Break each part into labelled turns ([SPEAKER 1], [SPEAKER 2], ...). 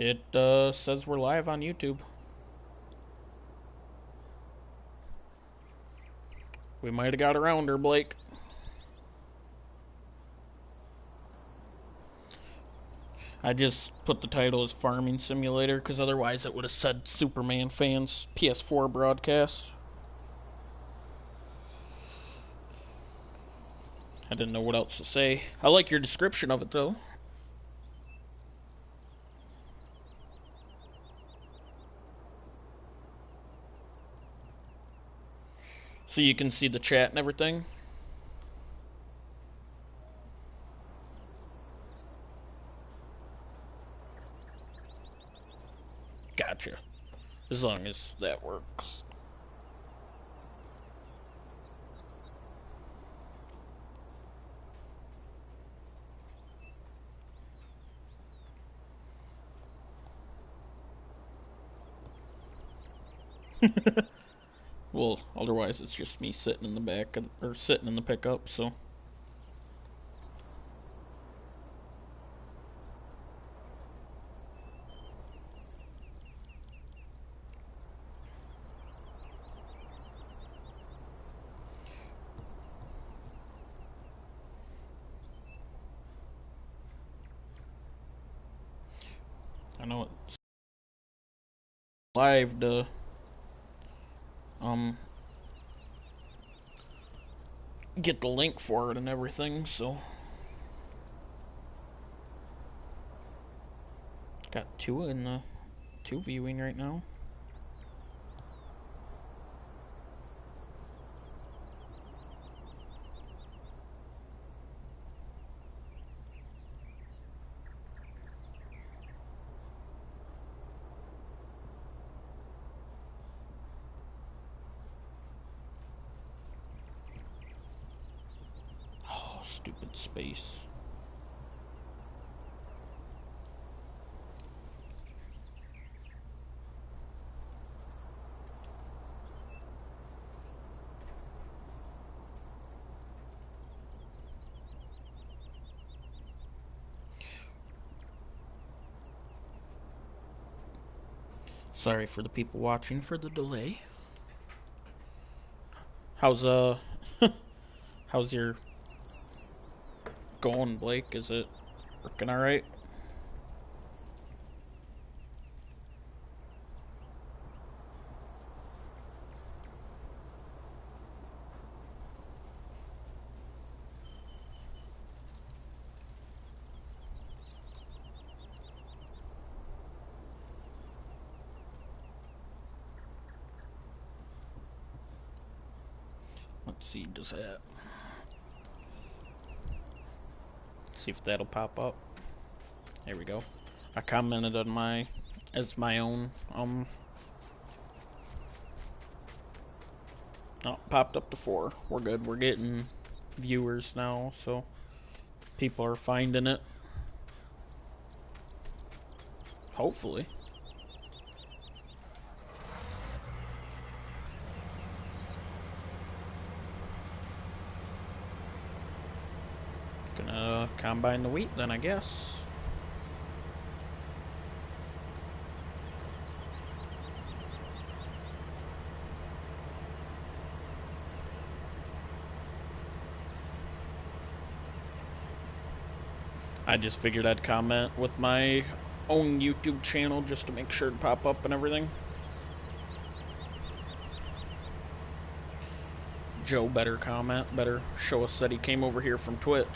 [SPEAKER 1] It says we're live on YouTube. We might have got around her, Blake. I just put the title as Farming Simulator because otherwise it would have said Superman Fans PS4 broadcast. I didn't know what else to say. I like your description of it though. So you can see the chat and everything. Gotcha. As long as that works. Well, otherwise it's just me sitting in the back or sitting in the pickup, so. I know it's live to um get the link for it and everything, so got two viewing right now. Oh, stupid space. Sorry for the people watching for the delay. How's how's your going, Blake? Is it working all right? Let's see, does that see if that'll pop up. There we go. I commented on my as my own oh, popped up to 4. We're good. We're getting viewers now, so people are finding it. Hopefully. Gonna combine the wheat then, I guess. I just figured I'd comment with my own YouTube channel just to make sure to pop up and everything. Joe better comment, better show us that he came over here from Twitch.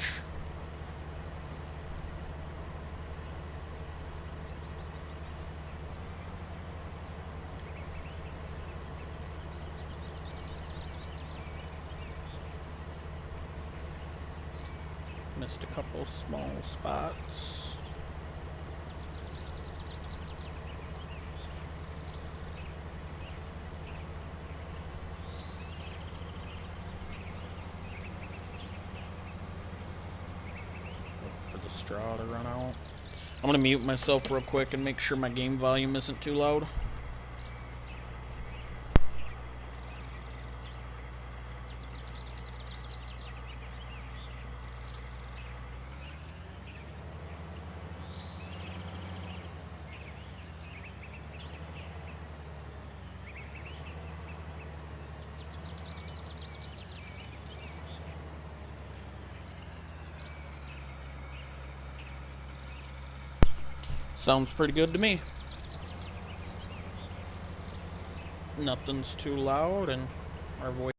[SPEAKER 1] Missed a couple small spots. Wait for the straw to run out. I'm gonna mute myself real quick and make sure my game volume isn't too loud. Sounds pretty good to me. Nothing's too loud and our voice.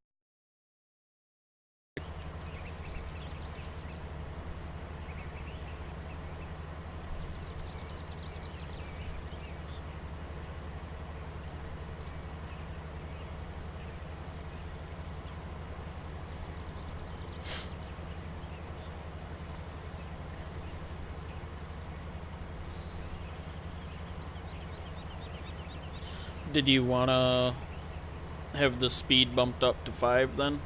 [SPEAKER 1] Did you want to have the speed bumped up to 5 then?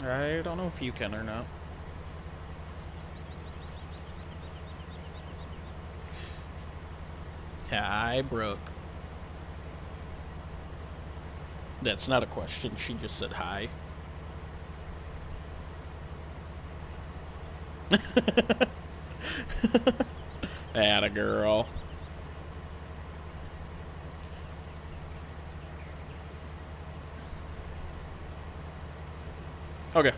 [SPEAKER 1] I don't know if you can or not. Hi, Brooke. That's not a question. She just said hi. Atta girl. Okay.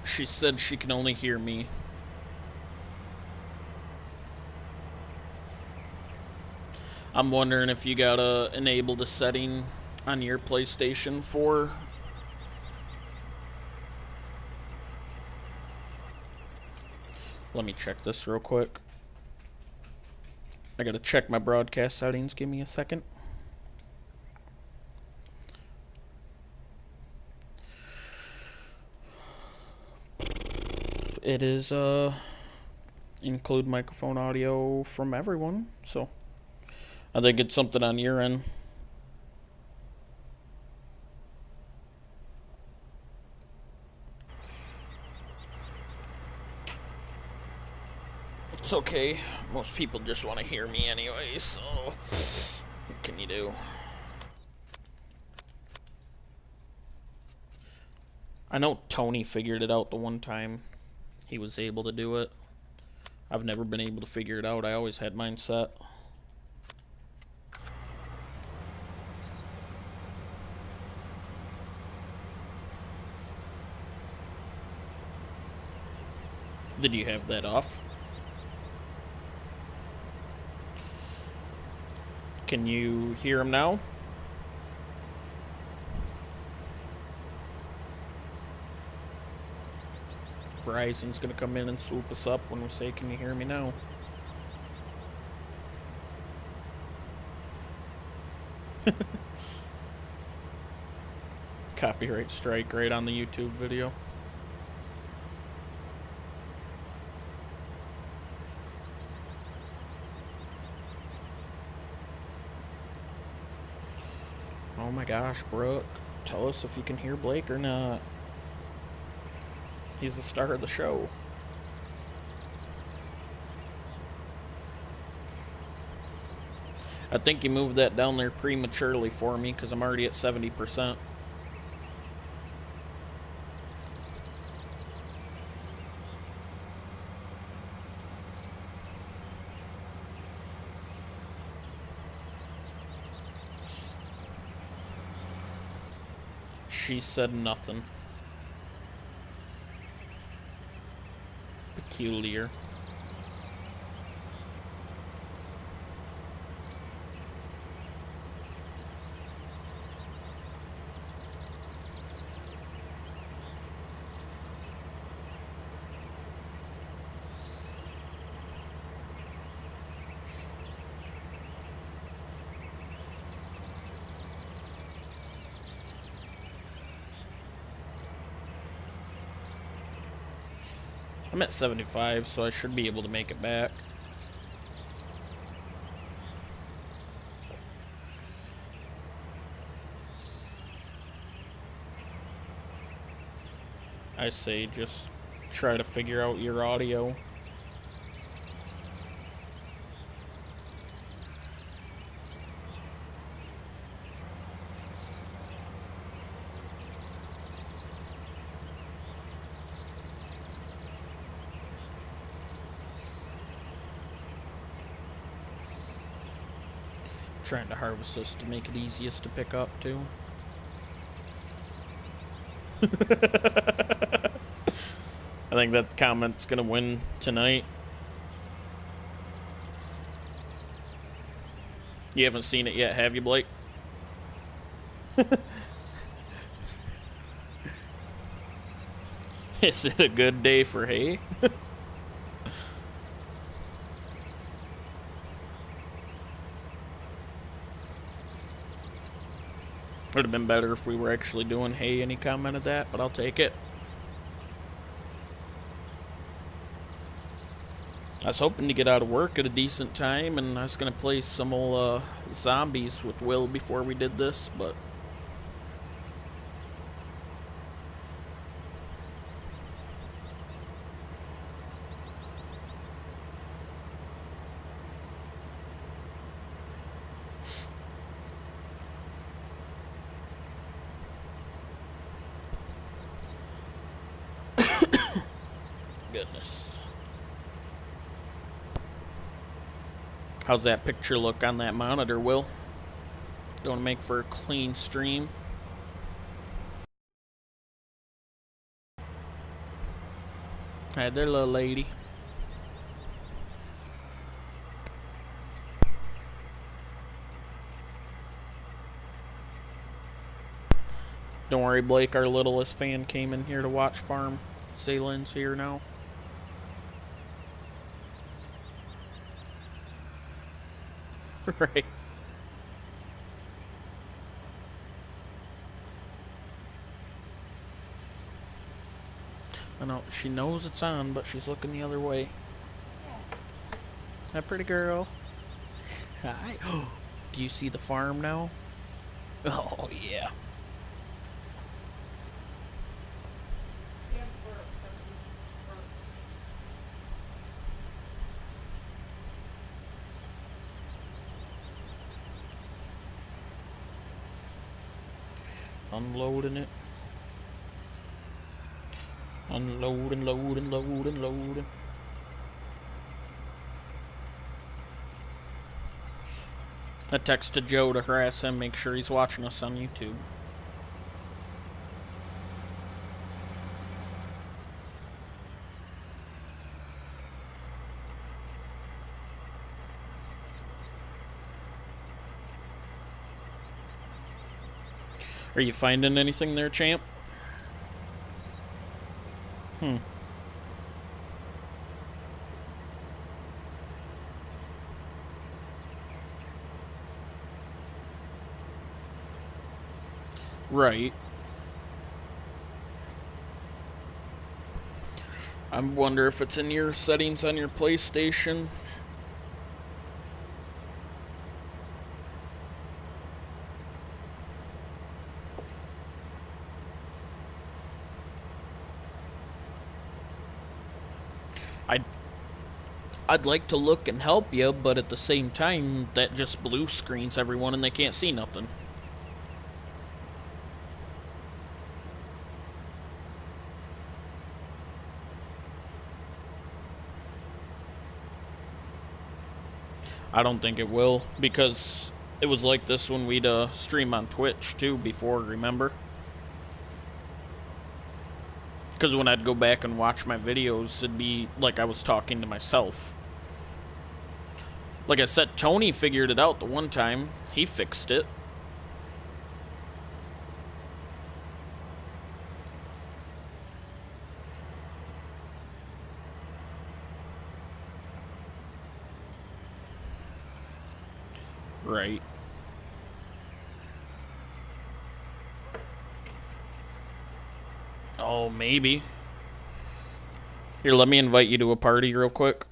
[SPEAKER 1] She said she can only hear me. I'm wondering if you gotta enable the setting on your PlayStation 4. Let me check this real quick. I gotta check my broadcast settings. Give me a second. It is, include microphone audio from everyone, so I think it's something on your end. It's okay. Most people just want to hear me anyway, so what can you do? I know Tony figured it out the one time he was able to do it. I've never been able to figure it out. I always had mine set. Did you have that off? Can you hear him now? Verizon's gonna come in and swoop us up when we say, "Can you hear me now?" Copyright strike right on the YouTube video. Oh my gosh, Brooke. Tell us if you can hear Blake or not. He's the star of the show. I think you moved that down there prematurely for me because I'm already at 70%. She said nothing. Peculiar. I'm at 75, so I should be able to make it back. I say just try to figure out your audio. Trying to harvest this to make it easiest to pick up, too. I think that comment's gonna win tonight. You haven't seen it yet, have you, Blake? Is it a good day for hay? Would have been better if we were actually doing hay and he commented that, but I'll take it. I was hoping to get out of work at a decent time, and I was going to play some old zombies with Will before we did this, but... Goodness. How's that picture look on that monitor, Will? Don't make for a clean stream. Hi there, little lady. Don't worry, Blake, our littlest fan came in here to watch farm. Zaylin's here now. Right. I know, she knows it's on, but she's looking the other way. That pretty girl. Hi. Do you see the farm now? Oh, yeah. Unloading it. Unloading, loading, loading, loading. I texted Joe to harass him, make sure he's watching us on YouTube. Are you finding anything there, champ? Right. I wonder if it's in your settings on your PlayStation. I'd like to look and help you, but at the same time, that just blue screens everyone and they can't see nothing. I don't think it will, because it was like this when we'd stream on Twitch too before, remember? Because when I'd go back and watch my videos, it'd be like I was talking to myself. Like I said, Tony figured it out the one time. He fixed it. Right. Oh, maybe. Here, let me invite you to a party real quick.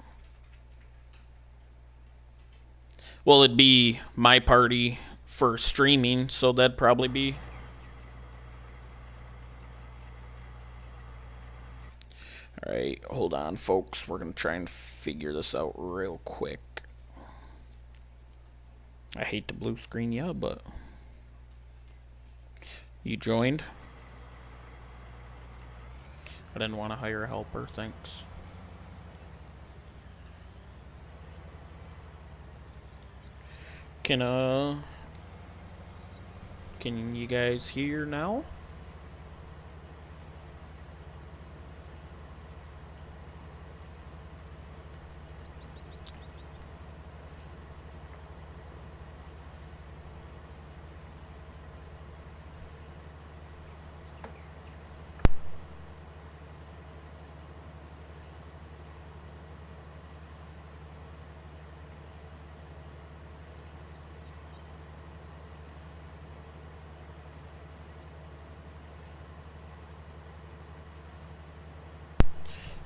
[SPEAKER 1] Well, it'd be my party for streaming, so that'd probably be... Alright, hold on, folks. We're gonna try and figure this out real quick. I hate to blue screen you, but... You joined? I didn't want to hire a helper, thanks. Can you guys hear now?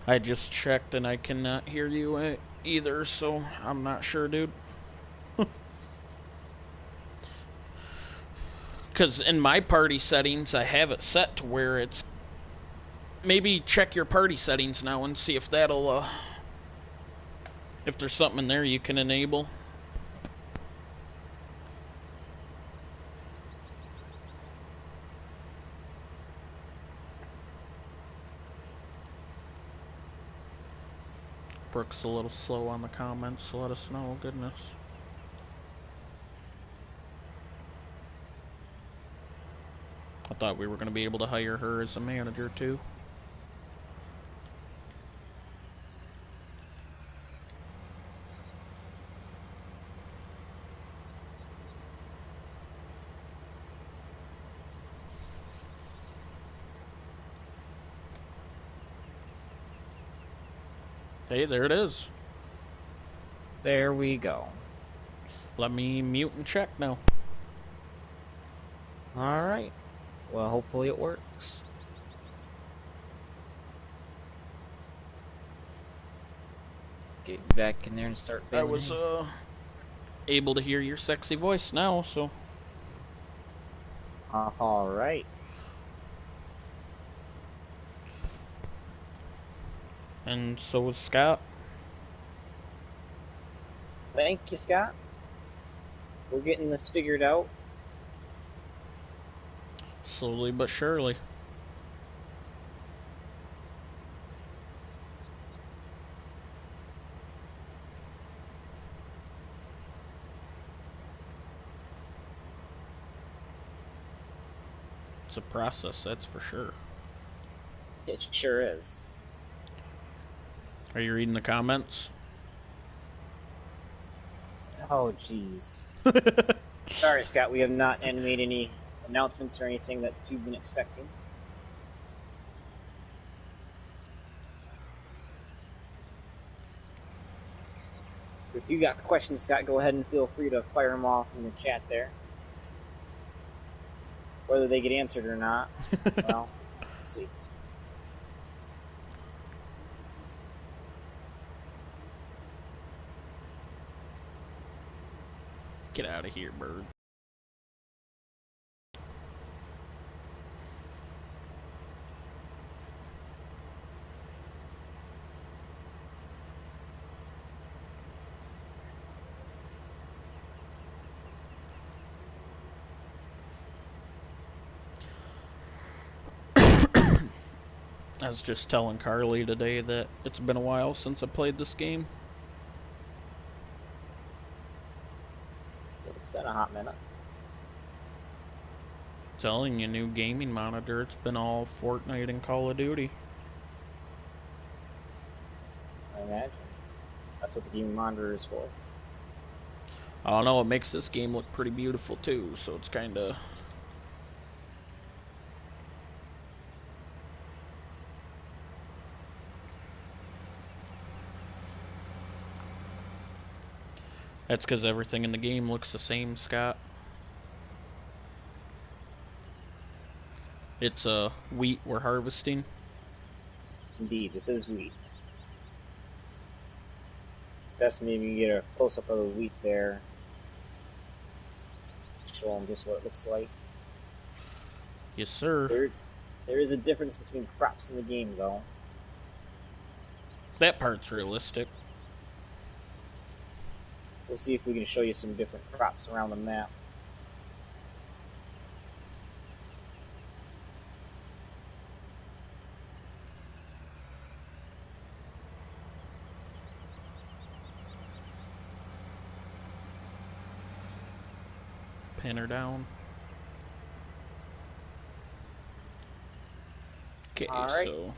[SPEAKER 1] I just checked and I cannot hear you either, so I'm not sure, dude. Because in my party settings, I have it set to where it's... Maybe check your party settings now and see if that'll, if there's something in there you can enable. Brooke's a little slow on the comments, so let us know. Goodness. I thought we were going to be able to hire her as a manager, too. Hey, there it is.
[SPEAKER 2] There we go.
[SPEAKER 1] Let me mute and check now.
[SPEAKER 2] Alright. Well, hopefully it works. Get back in there and start
[SPEAKER 1] I was, able to hear your sexy voice now, so...
[SPEAKER 2] Alright.
[SPEAKER 1] And so was Scott.
[SPEAKER 2] Thank you, Scott. We're getting this figured out.
[SPEAKER 1] Slowly but surely. It's a process, that's for sure.
[SPEAKER 2] It sure is.
[SPEAKER 1] Are you reading the comments?
[SPEAKER 2] Oh, jeez. Sorry, Scott, we have not made any announcements or anything that you've been expecting. If you got questions, Scott, go ahead and feel free to fire them off in the chat there. Whether they get answered or not, well, we'll see.
[SPEAKER 1] Get out of here, bird. I was just telling Carly today that it's been a while since I played this game.
[SPEAKER 2] It's been a hot minute.
[SPEAKER 1] Telling you, new gaming monitor, it's been all Fortnite and Call of Duty.
[SPEAKER 2] I imagine. That's what the gaming monitor is for.
[SPEAKER 1] I don't know, it makes this game look pretty beautiful too, so it's kinda... That's because everything in the game looks the same, Scott. It's wheat we're harvesting.
[SPEAKER 2] Indeed, this is wheat. Best maybe get a close-up of the wheat there. Show them just what it looks like.
[SPEAKER 1] Yes, sir.
[SPEAKER 2] There is a difference between crops in the game, though.
[SPEAKER 1] That part's realistic.
[SPEAKER 2] We'll see if we can show you some different crops around the map.
[SPEAKER 1] pin her down. Okay,
[SPEAKER 2] Alright.
[SPEAKER 1] so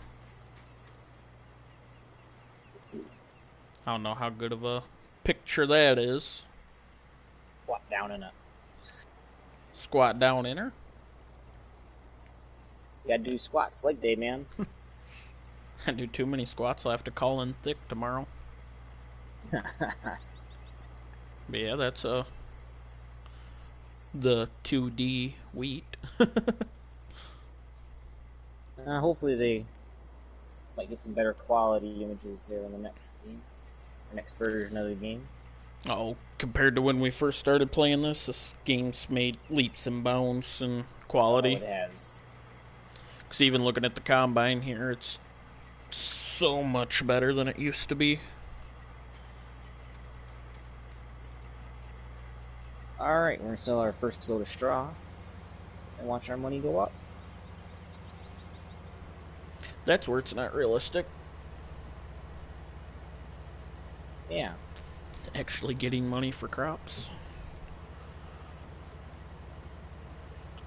[SPEAKER 1] I don't know how good of a picture that is.
[SPEAKER 2] Flop down in it.
[SPEAKER 1] Squat down in her.
[SPEAKER 2] You gotta do squats leg day, man.
[SPEAKER 1] I do too many squats, I'll have to call in thick tomorrow. But yeah, that's the 2D wheat.
[SPEAKER 2] Hopefully they might get some better quality images there in the next game. Or next version of the game.
[SPEAKER 1] Oh, compared to when we first started playing this game's made leaps and bounds in quality.
[SPEAKER 2] Oh, it has.
[SPEAKER 1] Because even looking at the Combine here, it's so much better than it used to be.
[SPEAKER 2] Alright, we're gonna sell our first load of straw and watch our money go up.
[SPEAKER 1] That's where it's not realistic.
[SPEAKER 2] Yeah.
[SPEAKER 1] Actually getting money for crops.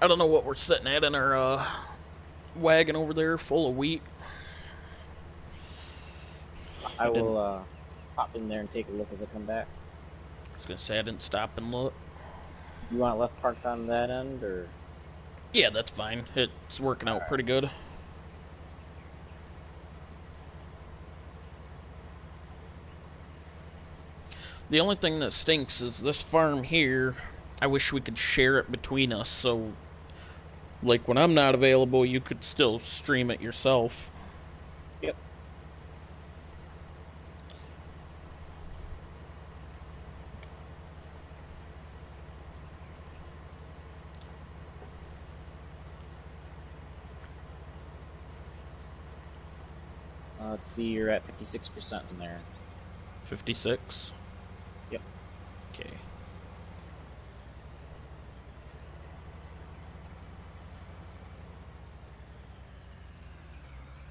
[SPEAKER 1] I don't know what we're sitting at in our wagon over there full of wheat.
[SPEAKER 2] I will pop in there and take a look as I come back.
[SPEAKER 1] I was gonna say I didn't stop and look.
[SPEAKER 2] You want it left parked on that end, or?
[SPEAKER 1] Yeah, that's fine. It's working out pretty good. The only thing that stinks is this farm here. I wish we could share it between us, so like when I'm not available, you could still stream it yourself.
[SPEAKER 2] Yep. Let's see, you're at 56% in there.
[SPEAKER 1] 56?
[SPEAKER 2] Yep.
[SPEAKER 1] Okay.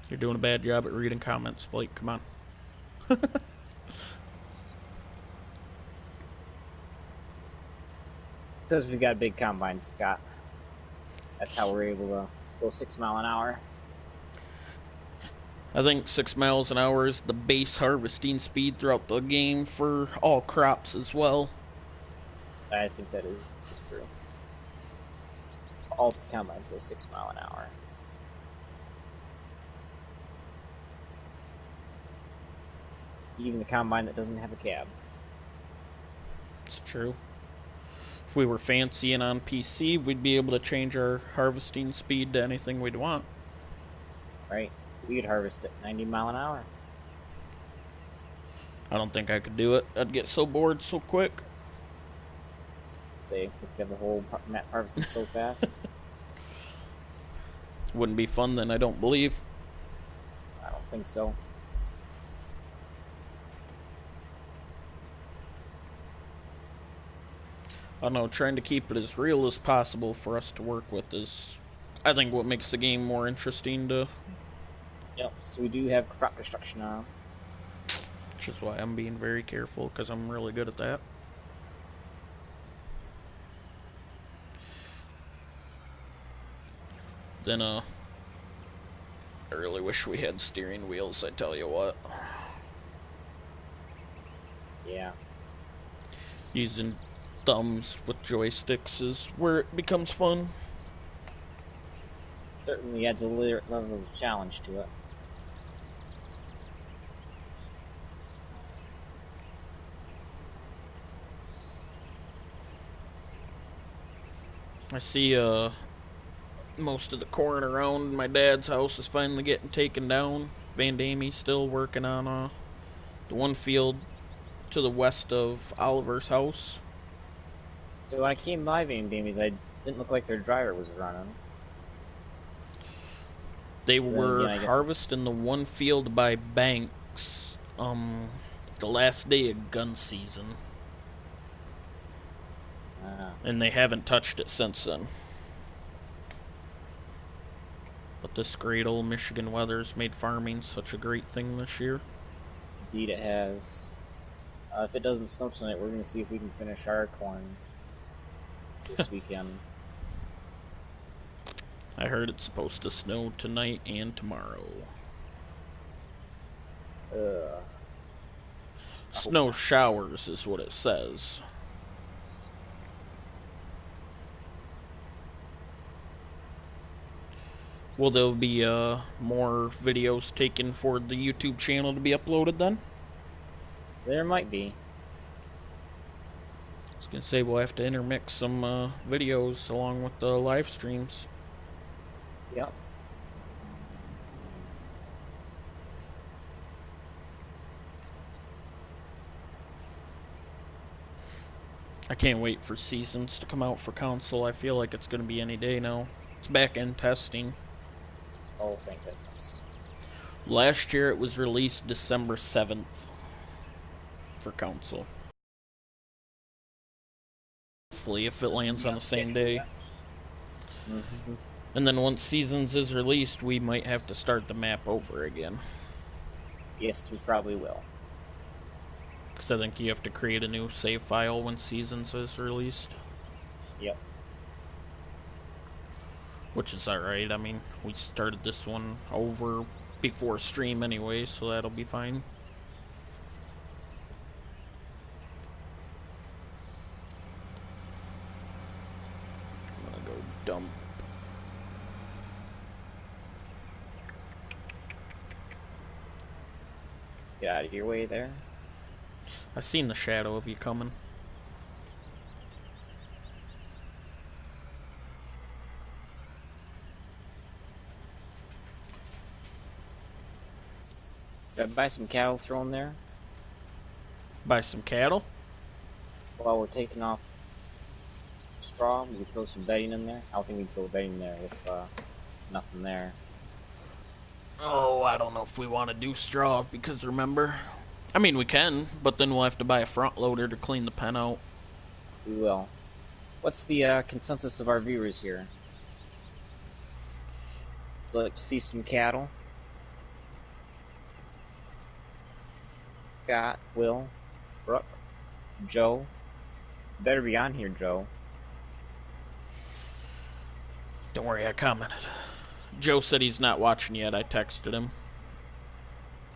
[SPEAKER 1] You're doing a bad job at reading comments, Blake. Come on.
[SPEAKER 2] Because we got a big combine, Scott. That's how we're able to go 6 mile an hour.
[SPEAKER 1] I think 6 miles an hour is the base harvesting speed throughout the game for all crops as well.
[SPEAKER 2] I think that is true. All the combines go 6 mile an hour. Even the combine that doesn't have a cab.
[SPEAKER 1] It's true. If we were fancy and on PC, we'd be able to change our harvesting speed to anything we'd want.
[SPEAKER 2] Right? We could harvest at 90 mile an hour.
[SPEAKER 1] I don't think I could do it. I'd get so bored so quick.
[SPEAKER 2] Say, if we could have the whole map harvested so fast.
[SPEAKER 1] Wouldn't be fun then, I don't believe.
[SPEAKER 2] I don't think so.
[SPEAKER 1] I don't know, trying to keep it as real as possible for us to work with is, I think, what makes the game more interesting to...
[SPEAKER 2] Yep, so we do have crop destruction on.
[SPEAKER 1] Which is why I'm being very careful, because I'm really good at that. Then, I really wish we had steering wheels, I tell you what.
[SPEAKER 2] Yeah.
[SPEAKER 1] Using thumbs with joysticks is where it becomes fun.
[SPEAKER 2] Certainly adds a level of challenge to it.
[SPEAKER 1] I see most of the corn around my dad's house is finally getting taken down. Van Damie's still working on the one field to the west of Oliver's house.
[SPEAKER 2] So when I came by Van Damie's, I didn't look like their dryer was running.
[SPEAKER 1] They were
[SPEAKER 2] yeah,
[SPEAKER 1] harvesting the one field by Banks the last day of gun season. And they haven't touched it since then. But this great old Michigan weather's made farming such a great thing this year.
[SPEAKER 2] Indeed it has. If it doesn't snow tonight, we're going to see if we can finish our corn. this weekend.
[SPEAKER 1] I heard it's supposed to snow tonight and tomorrow. Snow showers is what it says. Will there be more videos taken for the YouTube channel to be uploaded then?
[SPEAKER 2] There might be.
[SPEAKER 1] I was gonna say we'll have to intermix some videos along with the live streams.
[SPEAKER 2] Yep.
[SPEAKER 1] I can't wait for Seasons to come out for console. I feel like it's gonna be any day now. It's back-end testing.
[SPEAKER 2] Oh, thank goodness.
[SPEAKER 1] Last year it was released December 7th for console. Hopefully, if it lands on the same day.
[SPEAKER 2] Mm-hmm.
[SPEAKER 1] And then once Seasons is released, we might have to start the map over again.
[SPEAKER 2] Yes, we probably will.
[SPEAKER 1] Because I think you have to create a new save file when Seasons is released.
[SPEAKER 2] Yep.
[SPEAKER 1] Which is alright. I mean, we started this one over before stream anyway, so that'll be fine. I'm gonna go dump.
[SPEAKER 2] Get out of your way there.
[SPEAKER 1] I seen the shadow of you coming.
[SPEAKER 2] Did I buy some cattle thrown there?
[SPEAKER 1] Buy some cattle?
[SPEAKER 2] While we're taking off straw, we can throw some bedding in there. I don't think we can throw bedding there with nothing there.
[SPEAKER 1] Oh, I don't know if we want to do straw, because remember... I mean, we can, but then we'll have to buy a front loader to clean the pen out.
[SPEAKER 2] We will. What's the consensus of our viewers here? Like to see some cattle? Scott, Will, Brooke, Joe. Better be on here, Joe.
[SPEAKER 1] Don't worry, I commented. Joe said he's not watching yet. I texted him.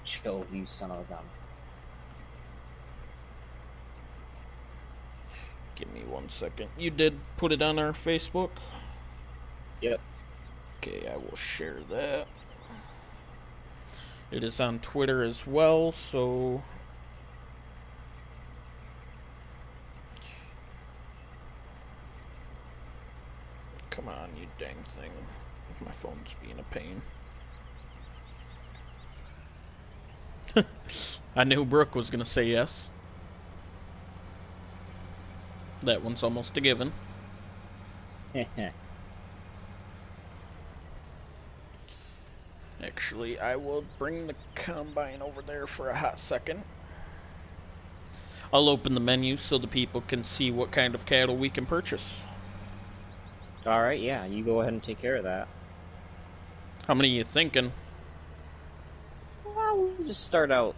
[SPEAKER 2] Joe, you son of a gun.
[SPEAKER 1] Give me 1 second. You did put it on our Facebook?
[SPEAKER 2] Yep.
[SPEAKER 1] Okay, I will share that. It is on Twitter as well, so... Come on, you dang thing. My phone's being a pain. I knew Brooke was gonna say yes. That one's almost a given. Actually, I will bring the combine over there for a hot second. I'll open the menu so the people can see what kind of cattle we can purchase.
[SPEAKER 2] Alright, yeah, you go ahead and take care of that.
[SPEAKER 1] How many are you thinking?
[SPEAKER 2] Well, we'll just start out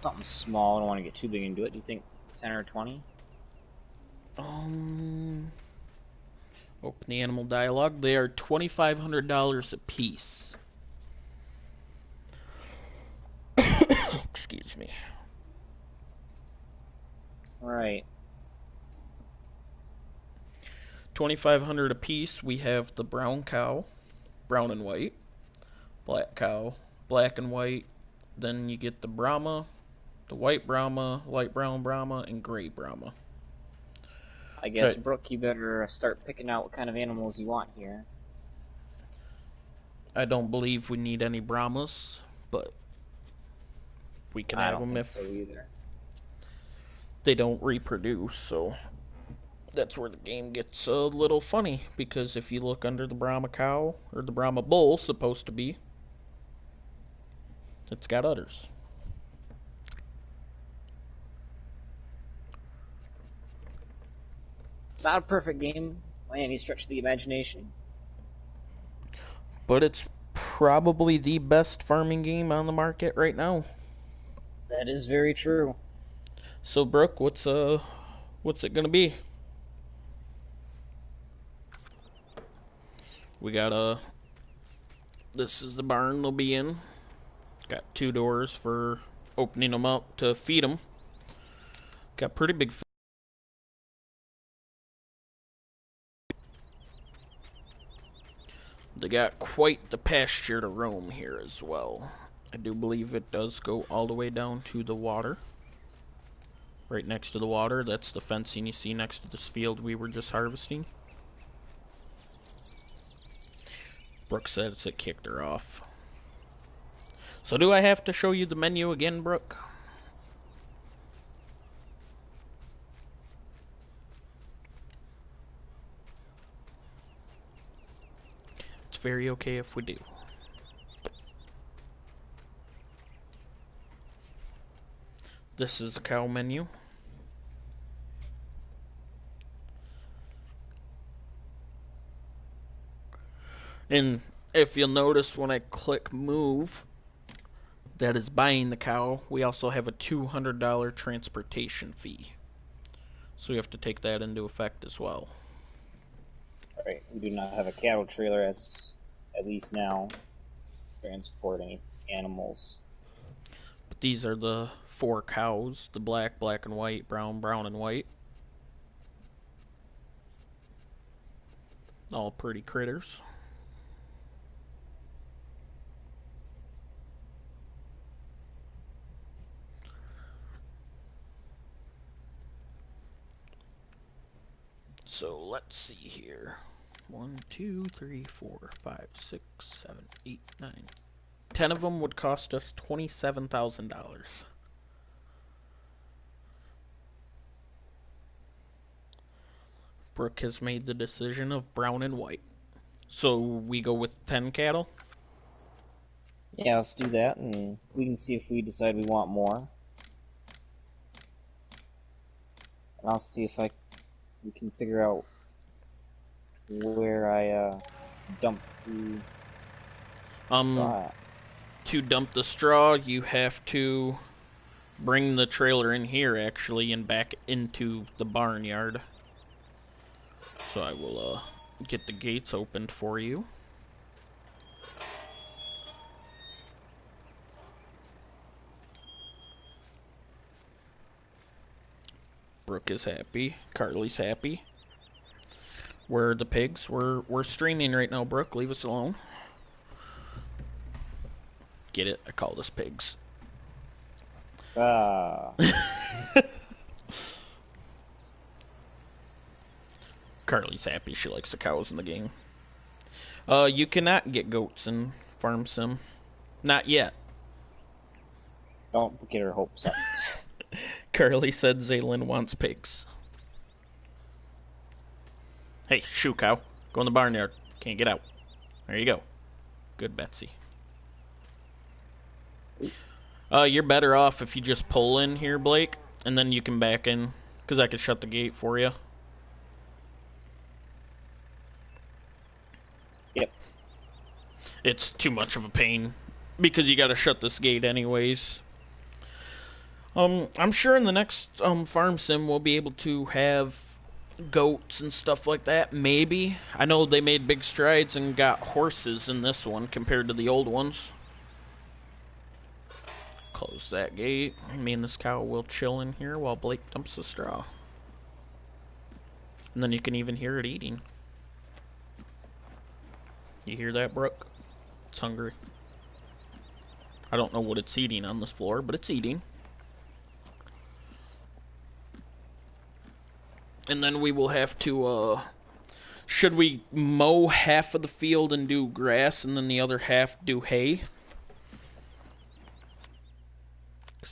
[SPEAKER 2] something small. I don't want to get too big into it. Do you think 10 or 20?
[SPEAKER 1] Open the animal dialogue. They are $2,500 a piece. Excuse me.
[SPEAKER 2] Alright.
[SPEAKER 1] $2,500 a piece. We have the brown cow, brown and white, black cow, black and white. Then you get the Brahma, the white Brahma, light brown Brahma, and gray Brahma.
[SPEAKER 2] I guess, so, Brooke, you better start picking out what kind of animals you want here.
[SPEAKER 1] I don't believe we need any Brahmas, but we can have them if
[SPEAKER 2] so either.
[SPEAKER 1] They don't reproduce, so that's where the game gets a little funny, because if you look under the Brahma cow, or the Brahma bull, supposed to be, it's got udders.
[SPEAKER 2] Not a perfect game by any stretch of the imagination.
[SPEAKER 1] But it's probably the best farming game on the market right now.
[SPEAKER 2] That is very true.
[SPEAKER 1] So, Brooke, what's it gonna be? We got this is the barn they'll be in. Got 2 doors for opening them up to feed them. Got pretty big. They got quite the pasture to roam here as well. I do believe it does go all the way down to the water. Right next to the water, that's the fencing you see next to this field we were just harvesting. Brooke says it kicked her off. So do I have to show you the menu again, Brooke? It's very okay if we do. This is the cow menu. And if you'll notice when I click move, that is buying the cow. We also have a $200 transportation fee. So we have to take that into effect as well.
[SPEAKER 2] Alright, we do not have a cattle trailer as at least now to transport any animals.
[SPEAKER 1] But these are the 4 cows, the black, black and white, brown, brown and white. All pretty critters. So let's see here. 1, 2, 3, 4, 5, 6, 7, 8, 9. 10 of them would cost us $27,000. Brooke has made the decision of brown and white. So we go with 10 cattle?
[SPEAKER 2] Yeah, let's do that, and we can see if we decide we want more. And I'll see if we can figure out where I dump the straw at.
[SPEAKER 1] To dump the straw, you have to bring the trailer in here, actually, and back into the barnyard. So I will get the gates opened for you. Brooke is happy. Carly's happy. Where are the pigs? We're streaming right now, Brooke. Leave us alone. Get it? I call this pigs. Carly's happy. She likes the cows in the game. You cannot get goats in Farm Sim. Not yet.
[SPEAKER 2] Don't get her hopes up.
[SPEAKER 1] Carly said Zaylin wants pigs. Hey, shoo cow. Go in the barnyard. Can't get out. There you go. Good, Betsy. You're better off if you just pull in here, Blake, and then you can back in, because I can shut the gate for you.
[SPEAKER 2] Yep.
[SPEAKER 1] It's too much of a pain, because you gotta shut this gate anyways. I'm sure in the next Farm Sim we'll be able to have goats and stuff like that, maybe. I know they made big strides and got horses in this one compared to the old ones. Close that gate. Me and this cow will chill in here while Blake dumps the straw. And then you can even hear it eating. You hear that, Brooke? It's hungry. I don't know what it's eating on this floor, but it's eating. And then we will have to, should we mow half of the field and do grass and then the other half do hay?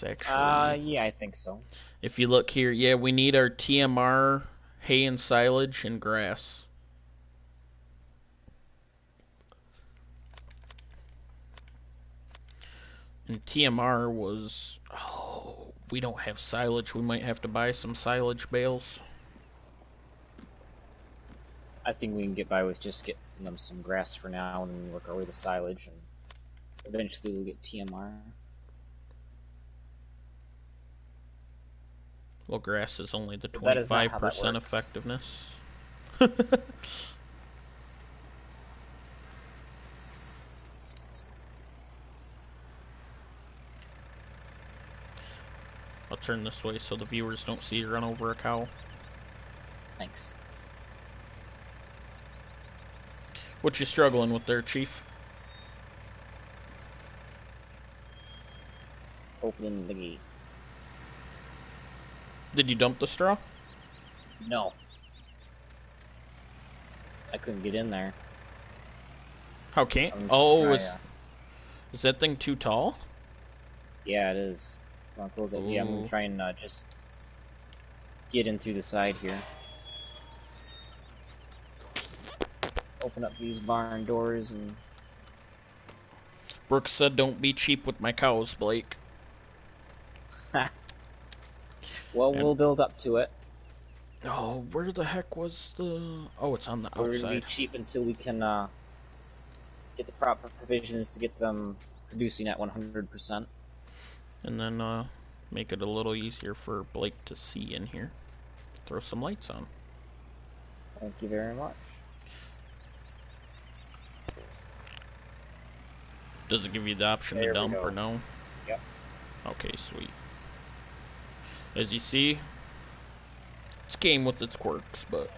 [SPEAKER 1] Actually,
[SPEAKER 2] yeah, I think so.
[SPEAKER 1] If you look here, yeah, we need our TMR, hay and silage, and grass. And TMR was... Oh, we don't have silage. We might have to buy some silage bales.
[SPEAKER 2] I think we can get by with just getting them some grass for now and work our way to silage, and eventually we'll get TMR.
[SPEAKER 1] Well, grass is only the
[SPEAKER 2] But that is not how that
[SPEAKER 1] 25%
[SPEAKER 2] works.
[SPEAKER 1] effectiveness. I'll turn this way so the viewers don't see you run over a cow.
[SPEAKER 2] Thanks.
[SPEAKER 1] What you struggling with there, Chief?
[SPEAKER 2] Opening the gate.
[SPEAKER 1] Did you dump the straw?
[SPEAKER 2] No. I couldn't get in there.
[SPEAKER 1] How can't?
[SPEAKER 2] I'm
[SPEAKER 1] Oh,
[SPEAKER 2] try,
[SPEAKER 1] is that thing too tall?
[SPEAKER 2] Yeah, it is. I'll close it. Yeah, I'm gonna try and just get in through the side here. Open up these barn doors and...
[SPEAKER 1] Brooks said don't be cheap with my cows, Blake.
[SPEAKER 2] Well, we'll build up to it.
[SPEAKER 1] Oh, where the heck was the... Oh, it's on the
[SPEAKER 2] We're
[SPEAKER 1] outside.
[SPEAKER 2] gonna be cheap until we can get the proper provisions to get them producing at 100%.
[SPEAKER 1] And then make it a little easier for Blake to see in here. Throw some lights on.
[SPEAKER 2] Thank you very much.
[SPEAKER 1] Does it give you the option
[SPEAKER 2] There
[SPEAKER 1] to
[SPEAKER 2] we
[SPEAKER 1] dump
[SPEAKER 2] go.
[SPEAKER 1] or no?
[SPEAKER 2] Yep.
[SPEAKER 1] Okay, sweet. As you see, it's game with its quirks, but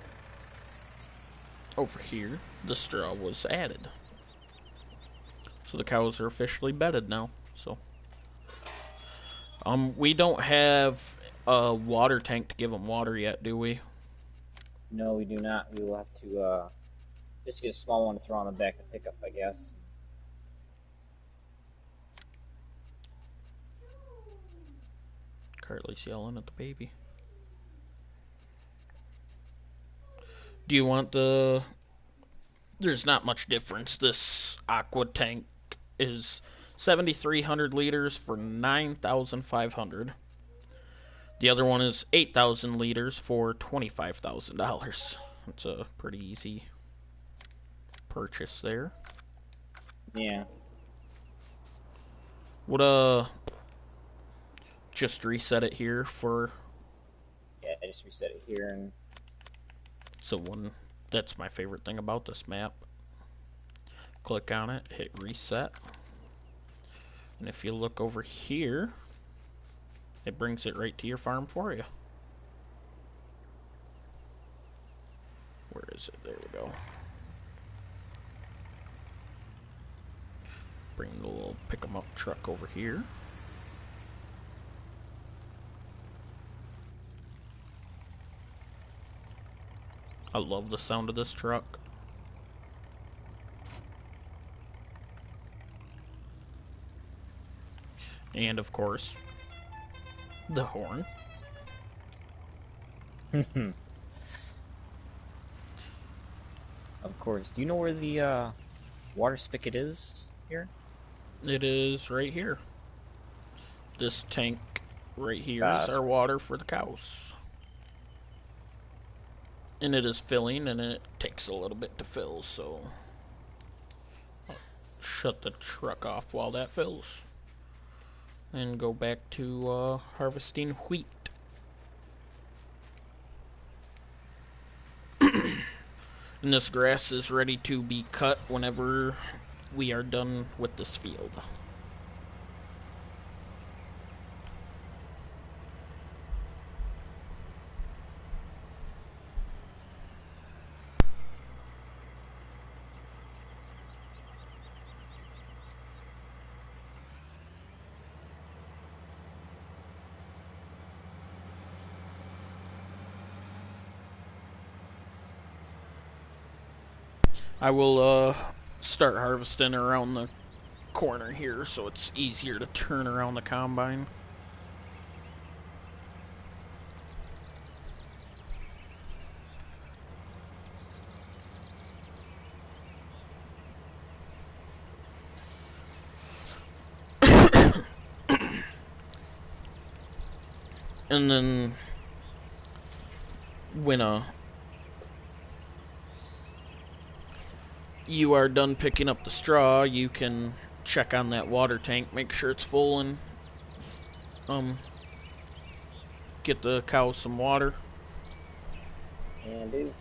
[SPEAKER 1] over here, the straw was added. So the cows are officially bedded now. So, we don't have a water tank to give them water yet, do we?
[SPEAKER 2] No, we do not. We will have to just get a small one to throw on the back to pick up, I guess.
[SPEAKER 1] Carly's yelling at the baby. Do you want the... There's not much difference. This aqua tank is 7,300 liters for 9,500. The other one is 8,000 liters for $25,000. It's a pretty easy purchase there.
[SPEAKER 2] Yeah.
[SPEAKER 1] Would just reset it here for...
[SPEAKER 2] Yeah, I just reset it here and...
[SPEAKER 1] So that's my favorite thing about this map. Click on it, hit reset. And if you look over here, it brings it right to your farm for you. Where is it? There we go. Bring the little pick 'em up truck over here. I love the sound of this truck. And of course, the horn.
[SPEAKER 2] Of course. Do you know where the water spigot is here?
[SPEAKER 1] It is right here. This tank right here is
[SPEAKER 2] That's
[SPEAKER 1] our water for the cows. And it is filling, and it takes a little bit to fill, so I'll shut the truck off while that fills. And go back to harvesting wheat. And this grass is ready to be cut whenever we are done with this field. I will start harvesting around the corner here so it's easier to turn around the combine. And then when you are done picking up the straw, you can check on that water tank, make sure it's full, and get the cows some water.
[SPEAKER 2] And do.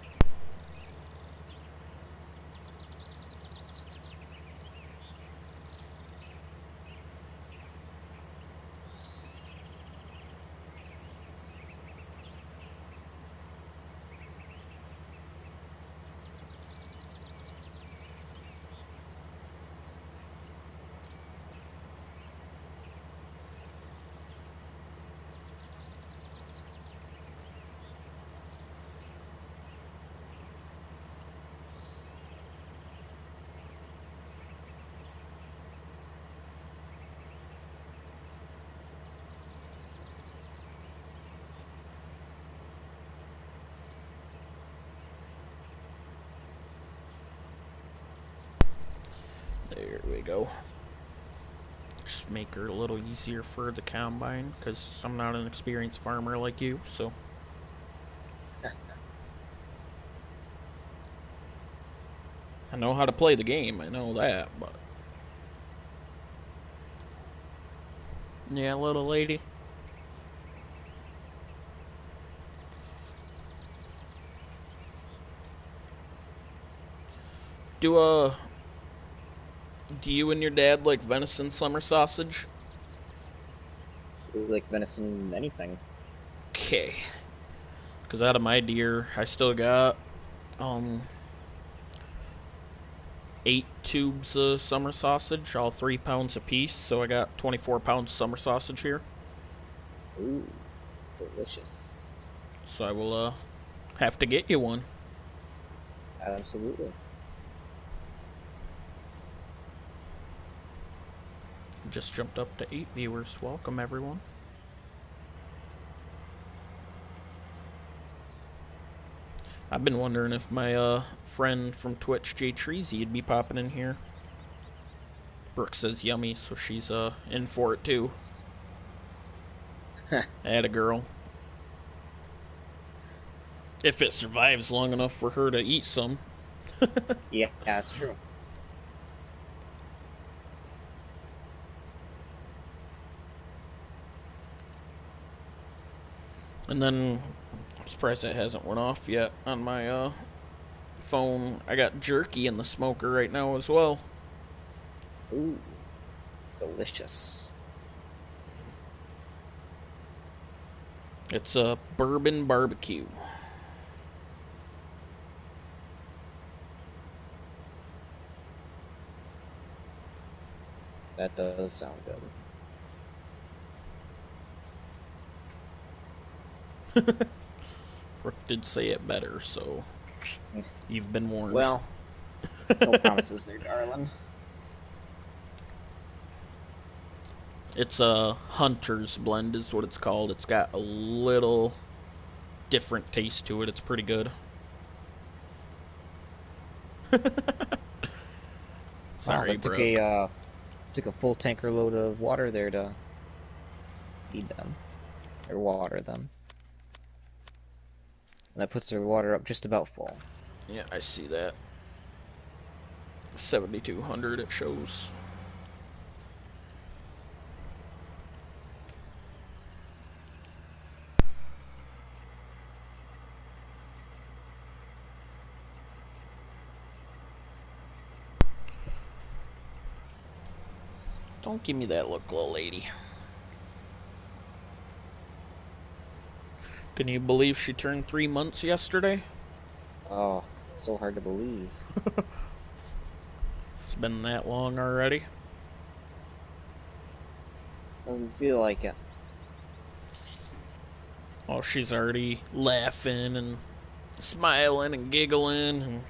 [SPEAKER 1] go. Just make her a little easier for the combine, because I'm not an experienced farmer like you, so. I know how to play the game, I know that, but. Yeah, little lady. Do you and your dad like venison summer sausage?
[SPEAKER 2] We like venison, anything.
[SPEAKER 1] Okay. Because out of my deer, I still got, um, 8 tubes of summer sausage, all 3 pounds apiece, so I got 24 pounds of summer sausage here.
[SPEAKER 2] Ooh, delicious.
[SPEAKER 1] So I will, have to get you one.
[SPEAKER 2] Absolutely.
[SPEAKER 1] Just jumped up to 8 viewers. Welcome, everyone. I've been wondering if my, friend from Twitch, Jay Treasy, would be popping in here. Brooke says yummy, so she's, in for it, too. Atta girl. If it survives long enough for her to eat some.
[SPEAKER 2] Yeah, that's true.
[SPEAKER 1] And then, I'm surprised that hasn't went off yet on my, phone. I got jerky in the smoker right now as well.
[SPEAKER 2] Ooh, delicious.
[SPEAKER 1] It's a bourbon barbecue.
[SPEAKER 2] That does sound good.
[SPEAKER 1] Brooke did say it better, so you've been warned.
[SPEAKER 2] Well, no promises there, darling.
[SPEAKER 1] It's a Hunter's Blend is what it's called. It's got a little different taste to it. It's pretty good. Sorry,
[SPEAKER 2] wow,
[SPEAKER 1] bro.
[SPEAKER 2] Took a full tanker load of water there to feed them or water them. And that puts their water up just about full.
[SPEAKER 1] Yeah, I see that. 7,200 it shows. Don't give me that look, little lady. Can you believe she turned 3 months yesterday?
[SPEAKER 2] Oh, so hard to believe.
[SPEAKER 1] It's been that long already.
[SPEAKER 2] Doesn't feel like it.
[SPEAKER 1] Oh, she's already laughing and smiling and giggling, and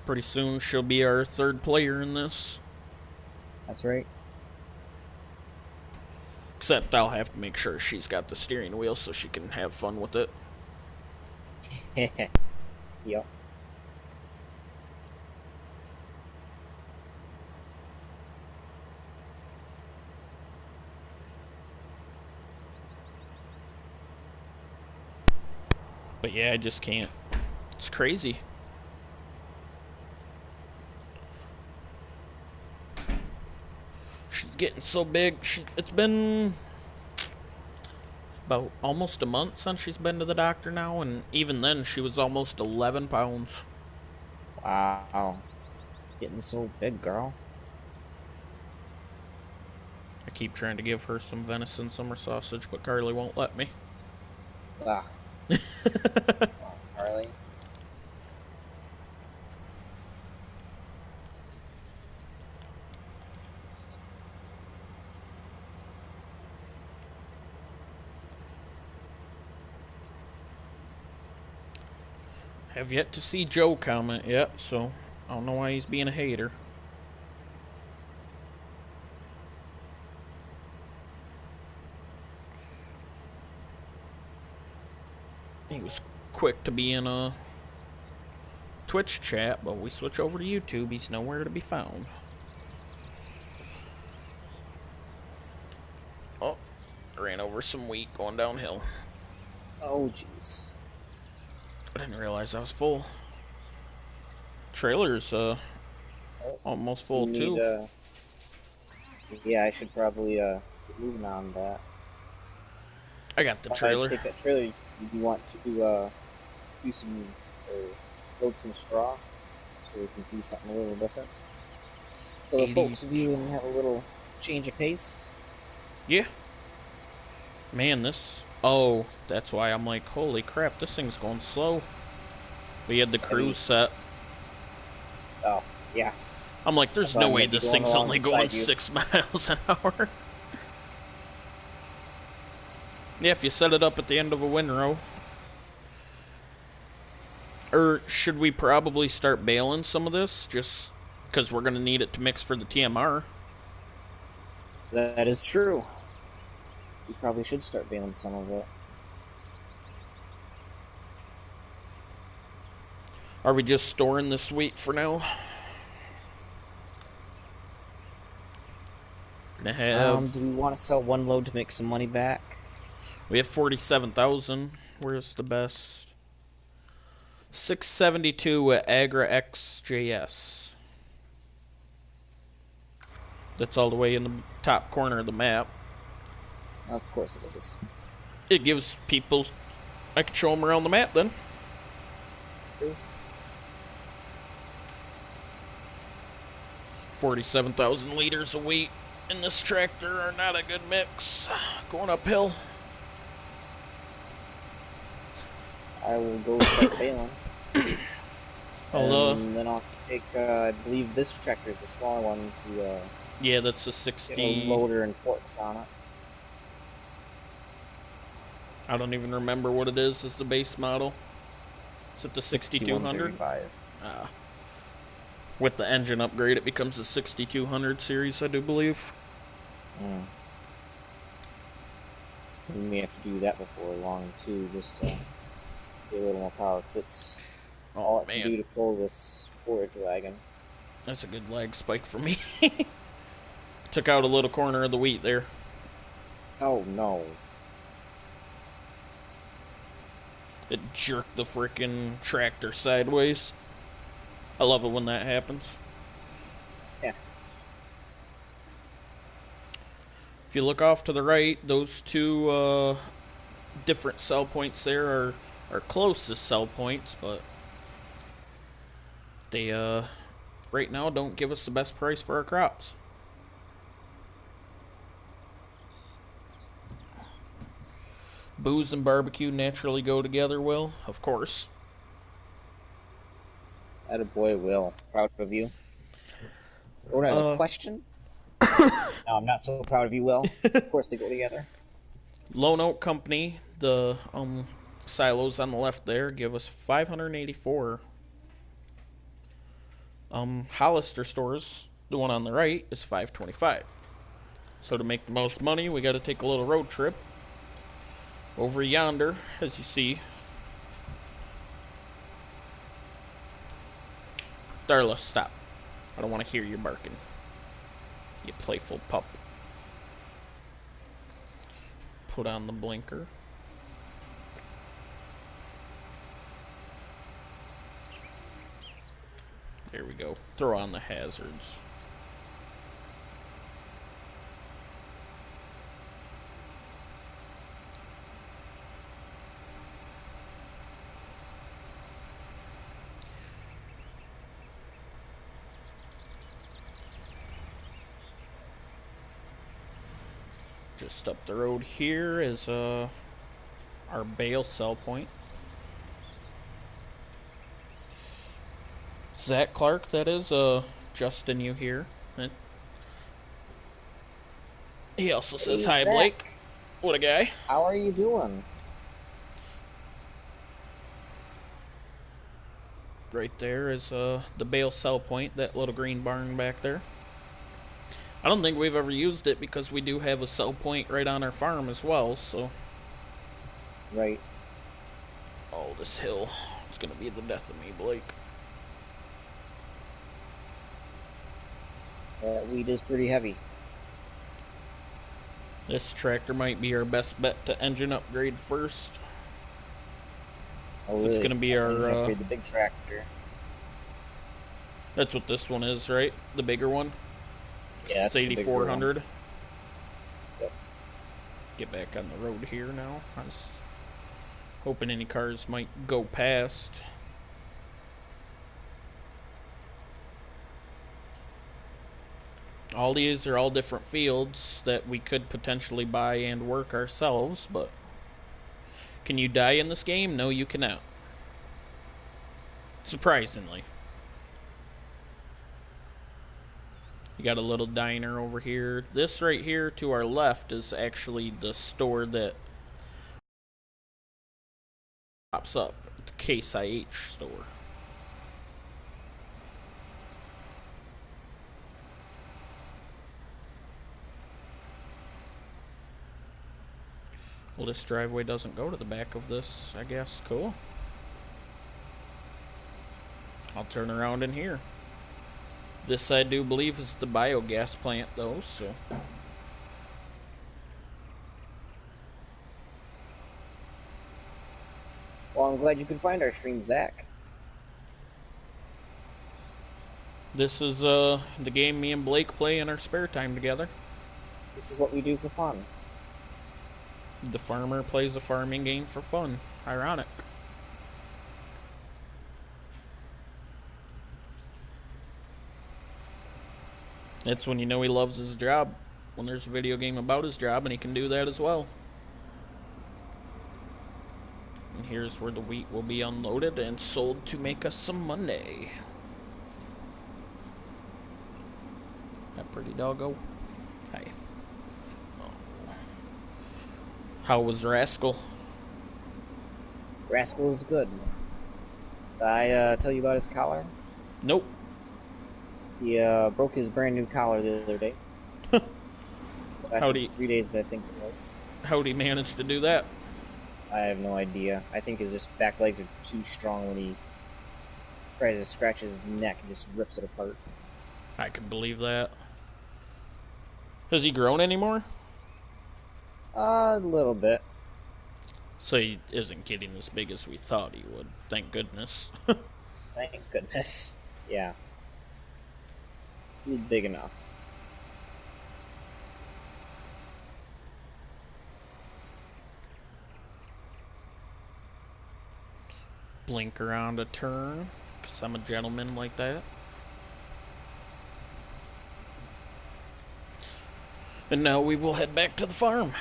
[SPEAKER 1] pretty soon she'll be our third player in this.
[SPEAKER 2] That's right.
[SPEAKER 1] Except I'll have to make sure she's got the steering wheel so she can have fun with it.
[SPEAKER 2] Yep.
[SPEAKER 1] But yeah, I just can't. It's crazy. She's getting so big. It's been about almost a month since she's been to the doctor now, and even then she was almost 11 pounds.
[SPEAKER 2] Wow. Getting so big, girl.
[SPEAKER 1] I keep trying to give her some venison summer sausage, but Carly won't let me.
[SPEAKER 2] Ah. Oh, Harley.
[SPEAKER 1] Have yet to see Joe comment yet, so I don't know why he's being a hater. He was quick to be in Twitch chat, but we switch over to YouTube, he's nowhere to be found. Oh, ran over some wheat going downhill.
[SPEAKER 2] Oh, jeez.
[SPEAKER 1] I didn't realize I was full. Trailer's almost full
[SPEAKER 2] need,
[SPEAKER 1] too.
[SPEAKER 2] Yeah, I should probably get moving on that.
[SPEAKER 1] I got the trailer.
[SPEAKER 2] Take that trailer. You want to do some load some straw so we can see something a little different. So the folks of you can have a little change of pace.
[SPEAKER 1] Yeah. Man, this... Oh, that's why I'm like, holy crap, this thing's going slow. We had the cruise set.
[SPEAKER 2] Oh, yeah.
[SPEAKER 1] I'm like, there's no way this thing's only going 6 miles an hour. Yeah, if you set it up at the end of a windrow. Or should we probably start baling some of this? Just because we're going to need it to mix for the TMR.
[SPEAKER 2] That is true. We probably should start baling some of it.
[SPEAKER 1] Are we just storing this wheat for now? Gonna have...
[SPEAKER 2] do we want to sell one load to make some money back?
[SPEAKER 1] We have 47,000. Where's the best? 672 at Agra XJS. That's all the way in the top corner of the map.
[SPEAKER 2] Of course it is.
[SPEAKER 1] It gives people... I can show them around the map then.
[SPEAKER 2] True.
[SPEAKER 1] 47,000 liters of wheat in this tractor are not a good mix. Going uphill.
[SPEAKER 2] I will go start baling. And then I'll have to take, I believe this tractor is a smaller one to,
[SPEAKER 1] yeah, that's a 60...
[SPEAKER 2] get a loader and forks on it.
[SPEAKER 1] I don't even remember what it is as the base model. Is it the 6200? With the engine upgrade, it becomes the 6200 series, I do believe.
[SPEAKER 2] We may have to do that before long, too, just to get a little more power, because it's all it can do to pull this forage wagon.
[SPEAKER 1] That's a good lag spike for me. Took out a little corner of the wheat there.
[SPEAKER 2] Oh, no.
[SPEAKER 1] It jerked the frickin' tractor sideways. I love it when that happens.
[SPEAKER 2] Yeah.
[SPEAKER 1] If you look off to the right, those two different sell points there are our closest sell points, but they right now don't give us the best price for our crops. Booze and barbecue naturally go together, Will, of course.
[SPEAKER 2] Attaboy, Will. Proud of you. Or as a question? No, I'm not so proud of you, Will. Of course they go together.
[SPEAKER 1] Lone Oak Company, the silos on the left there, give us 584. Hollister Stores, the one on the right, is 525. So to make the most money, we got to take a little road trip over yonder, as you see. Darla, stop. I don't want to hear you barking. You playful pup. Put on the blinker. There we go. Throw on the hazards. Just up the road here is our bale sell point. Zach Clark, that is Justin, you here. He also says, "Hi,
[SPEAKER 2] Zach.
[SPEAKER 1] Blake." What a guy.
[SPEAKER 2] How are you doing?
[SPEAKER 1] Right there is the bale sell point, that little green barn back there. I don't think we've ever used it because we do have a sell point right on our farm as well, so.
[SPEAKER 2] Right.
[SPEAKER 1] Oh, this hill. It's gonna be the death of me, Blake.
[SPEAKER 2] That weed is pretty heavy.
[SPEAKER 1] This tractor might be our best bet to engine upgrade first.
[SPEAKER 2] Oh,
[SPEAKER 1] So it's
[SPEAKER 2] really?
[SPEAKER 1] gonna be
[SPEAKER 2] That means you
[SPEAKER 1] our,
[SPEAKER 2] upgrade the big tractor.
[SPEAKER 1] that's what this one is, right? The bigger one?
[SPEAKER 2] Yeah,
[SPEAKER 1] It's
[SPEAKER 2] that's the bigger one.
[SPEAKER 1] 8400.
[SPEAKER 2] Yep.
[SPEAKER 1] Get back on the road here now. I was hoping any cars might go past. All these are all different fields that we could potentially buy and work ourselves, but can you die in this game? No, you cannot. Surprisingly. You got a little diner over here. This right here to our left is actually the store that pops up. The Case IH store. Well, this driveway doesn't go to the back of this, I guess. Cool. I'll turn around in here. This I do believe is the biogas plant though, so.
[SPEAKER 2] Well, I'm glad you could find our stream, Zach.
[SPEAKER 1] This is the game me and Blake play in our spare time together.
[SPEAKER 2] This is what we do for fun.
[SPEAKER 1] The farmer plays a farming game for fun. Ironic. That's when you know he loves his job. When there's a video game about his job and he can do that as well. And here's where the wheat will be unloaded and sold to make us some money. That pretty doggo. Hi. Oh. How was Rascal?
[SPEAKER 2] Rascal is good. Did I tell you about his collar?
[SPEAKER 1] Nope.
[SPEAKER 2] He broke his brand new collar the other day.
[SPEAKER 1] How'd
[SPEAKER 2] 3 days, I think it was.
[SPEAKER 1] How'd he manage to do that?
[SPEAKER 2] I have no idea. I think his just back legs are too strong when he tries to scratch his neck and just rips it apart.
[SPEAKER 1] I can believe that. Has he grown anymore?
[SPEAKER 2] A little bit.
[SPEAKER 1] So he isn't getting as big as we thought he would. Thank goodness.
[SPEAKER 2] Thank goodness. Yeah. He's big enough.
[SPEAKER 1] Blink around a turn, because I'm a gentleman like that. And now we will head back to the farm.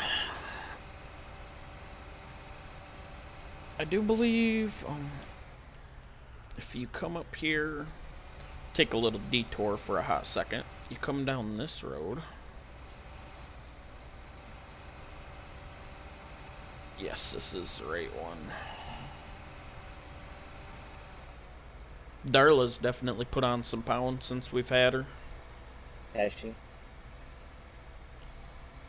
[SPEAKER 1] I do believe if you come up here, take a little detour for a hot second, you come down this road. Yes, this is the right one. Darla's definitely put on some pounds since we've had her.
[SPEAKER 2] Has she?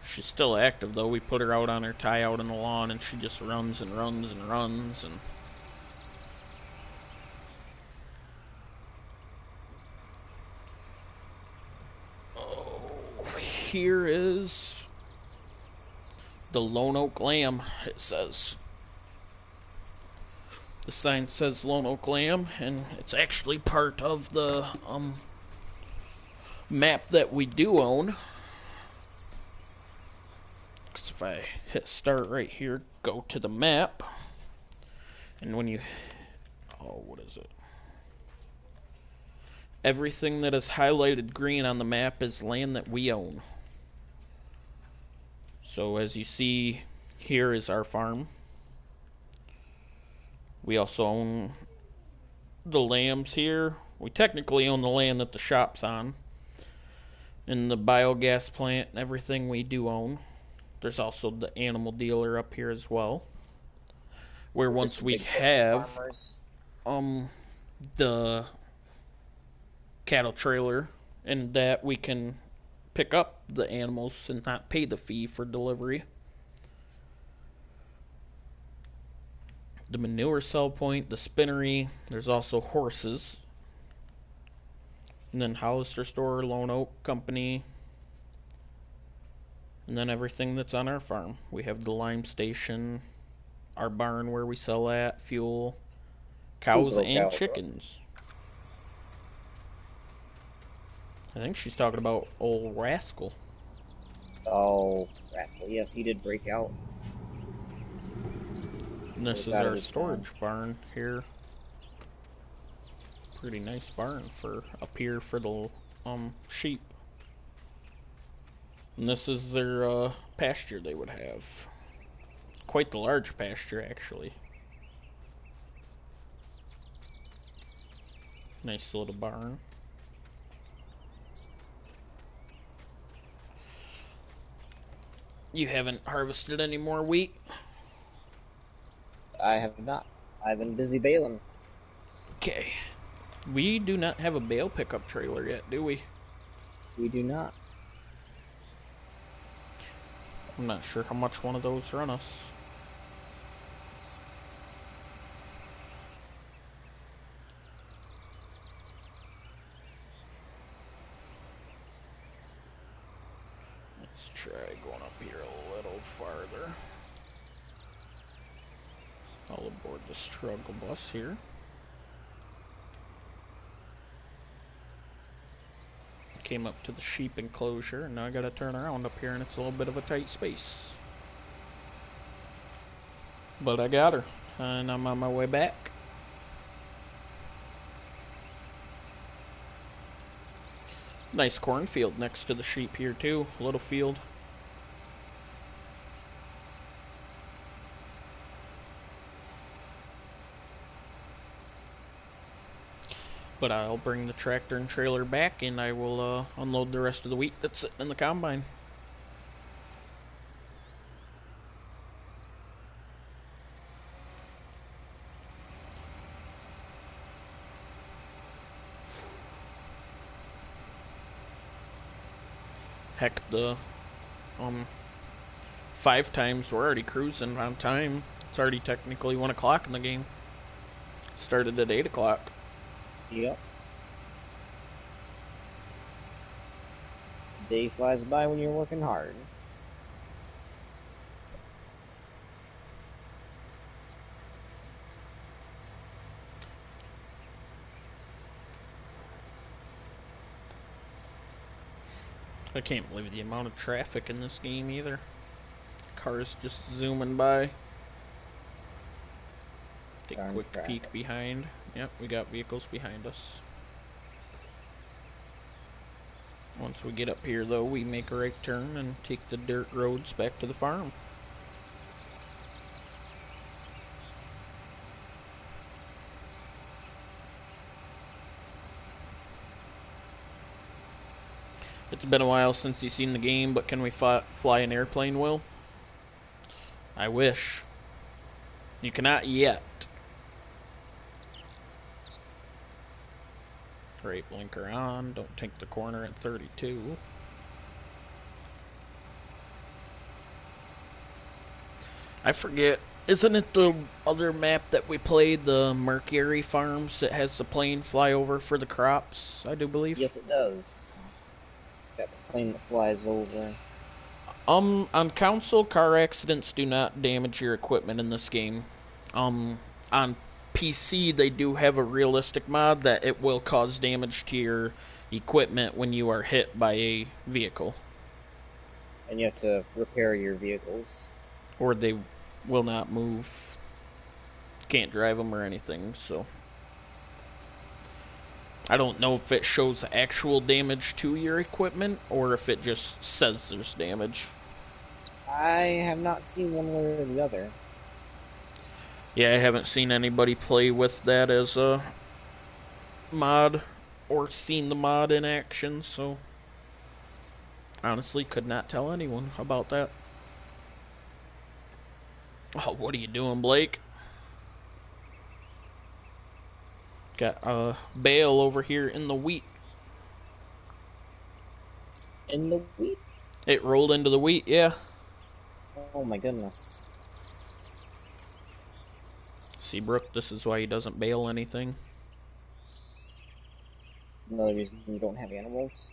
[SPEAKER 1] She's still active though. We put her out on her tie out on the lawn and she just runs and runs and runs and here is the Lone Oak Lamb, it says. The sign says Lone Oak Lamb, and it's actually part of the map that we do own. Because if I hit start right here, go to the map, and when you, what is it? Everything that is highlighted green on the map is land that we own. So as you see, here is our farm. We also own the lambs here. We technically own the land that the shop's on. And the biogas plant and everything we do own. There's also the animal dealer up here as well. Where once we have the cattle trailer and that we can pick up the animals and not pay the fee for delivery. The manure sell point, the spinnery. There's also horses. And then Hollister Store, Lone Oak Company, and then everything that's on our farm. We have the lime station, our barn where we sell at, fuel, cows and chickens. I think she's talking about old Rascal.
[SPEAKER 2] Oh, Rascal. Yes, he did break out.
[SPEAKER 1] And this is our storage barn here. Pretty nice barn for up here for the sheep. And this is their pasture they would have. Quite the large pasture, actually. Nice little barn. You haven't harvested any more wheat?
[SPEAKER 2] I have not. I've been busy baling.
[SPEAKER 1] Okay. We do not have a bale pickup trailer yet, do we?
[SPEAKER 2] We do not.
[SPEAKER 1] I'm not sure how much one of those run us. Let's try going up here a little farther. I'll aboard the struggle bus here. Came up to the sheep enclosure, and now I gotta turn around up here, and it's a little bit of a tight space. But I got her, and I'm on my way back. Nice cornfield next to the sheep here too, a little field. But I'll bring the tractor and trailer back, and I will unload the rest of the wheat that's sitting in the combine. Heck, the 5 times we're already cruising on time. It's already technically 1 o'clock in the game. Started at 8 o'clock.
[SPEAKER 2] Yep. Day flies by when you're working hard.
[SPEAKER 1] I can't believe the amount of traffic in this game either. Cars just zooming by. Take a quick peek behind. Yep, we got vehicles behind us. Once we get up here though, we make a right turn and take the dirt roads back to the farm. It's been a while since you've seen the game, but can we fly an airplane, Will? I wish. You cannot yet. Right blinker on, don't take the corner at 32. I forget, isn't it the other map that we played, the Mercury Farms, that has the plane fly over for the crops, I do believe?
[SPEAKER 2] Yes, it does. Got the plane that flies over.
[SPEAKER 1] On console, car accidents do not damage your equipment in this game. On PC, they do have a realistic mod that it will cause damage to your equipment when you are hit by a vehicle.
[SPEAKER 2] And you have to repair your vehicles.
[SPEAKER 1] Or they will not move. Can't drive them or anything, so... I don't know if it shows actual damage to your equipment, or if it just says there's damage.
[SPEAKER 2] I have not seen one way or the other.
[SPEAKER 1] Yeah, I haven't seen anybody play with that as a mod, or seen the mod in action, so... honestly, could not tell anyone about that. Oh, what are you doing, Blake? Got a bale over here in the wheat.
[SPEAKER 2] In the wheat?
[SPEAKER 1] It rolled into the wheat, yeah.
[SPEAKER 2] Oh my goodness.
[SPEAKER 1] See, Brooke, this is why he doesn't bale anything.
[SPEAKER 2] Another reason we don't have animals.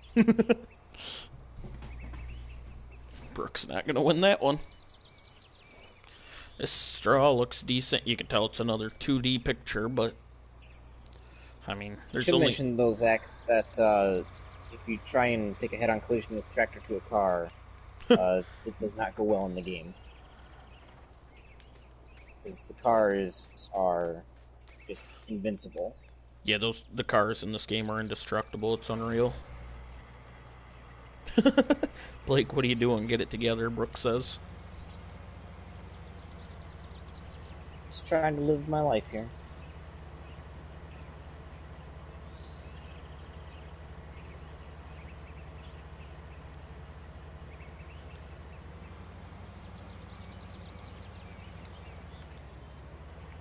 [SPEAKER 1] Brooke's not gonna win that one. This straw looks decent. You can tell it's another 2D picture, but I mean, there's
[SPEAKER 2] Should
[SPEAKER 1] only
[SPEAKER 2] mention though, Zach, that if you try and take a head-on collision with tractor to a car, it does not go well in the game. Because the cars are just invincible.
[SPEAKER 1] yeah, the cars in this game are indestructible. It's unreal. Blake, what are you doing? Get it together, Brooke says.
[SPEAKER 2] Just trying to live my life here.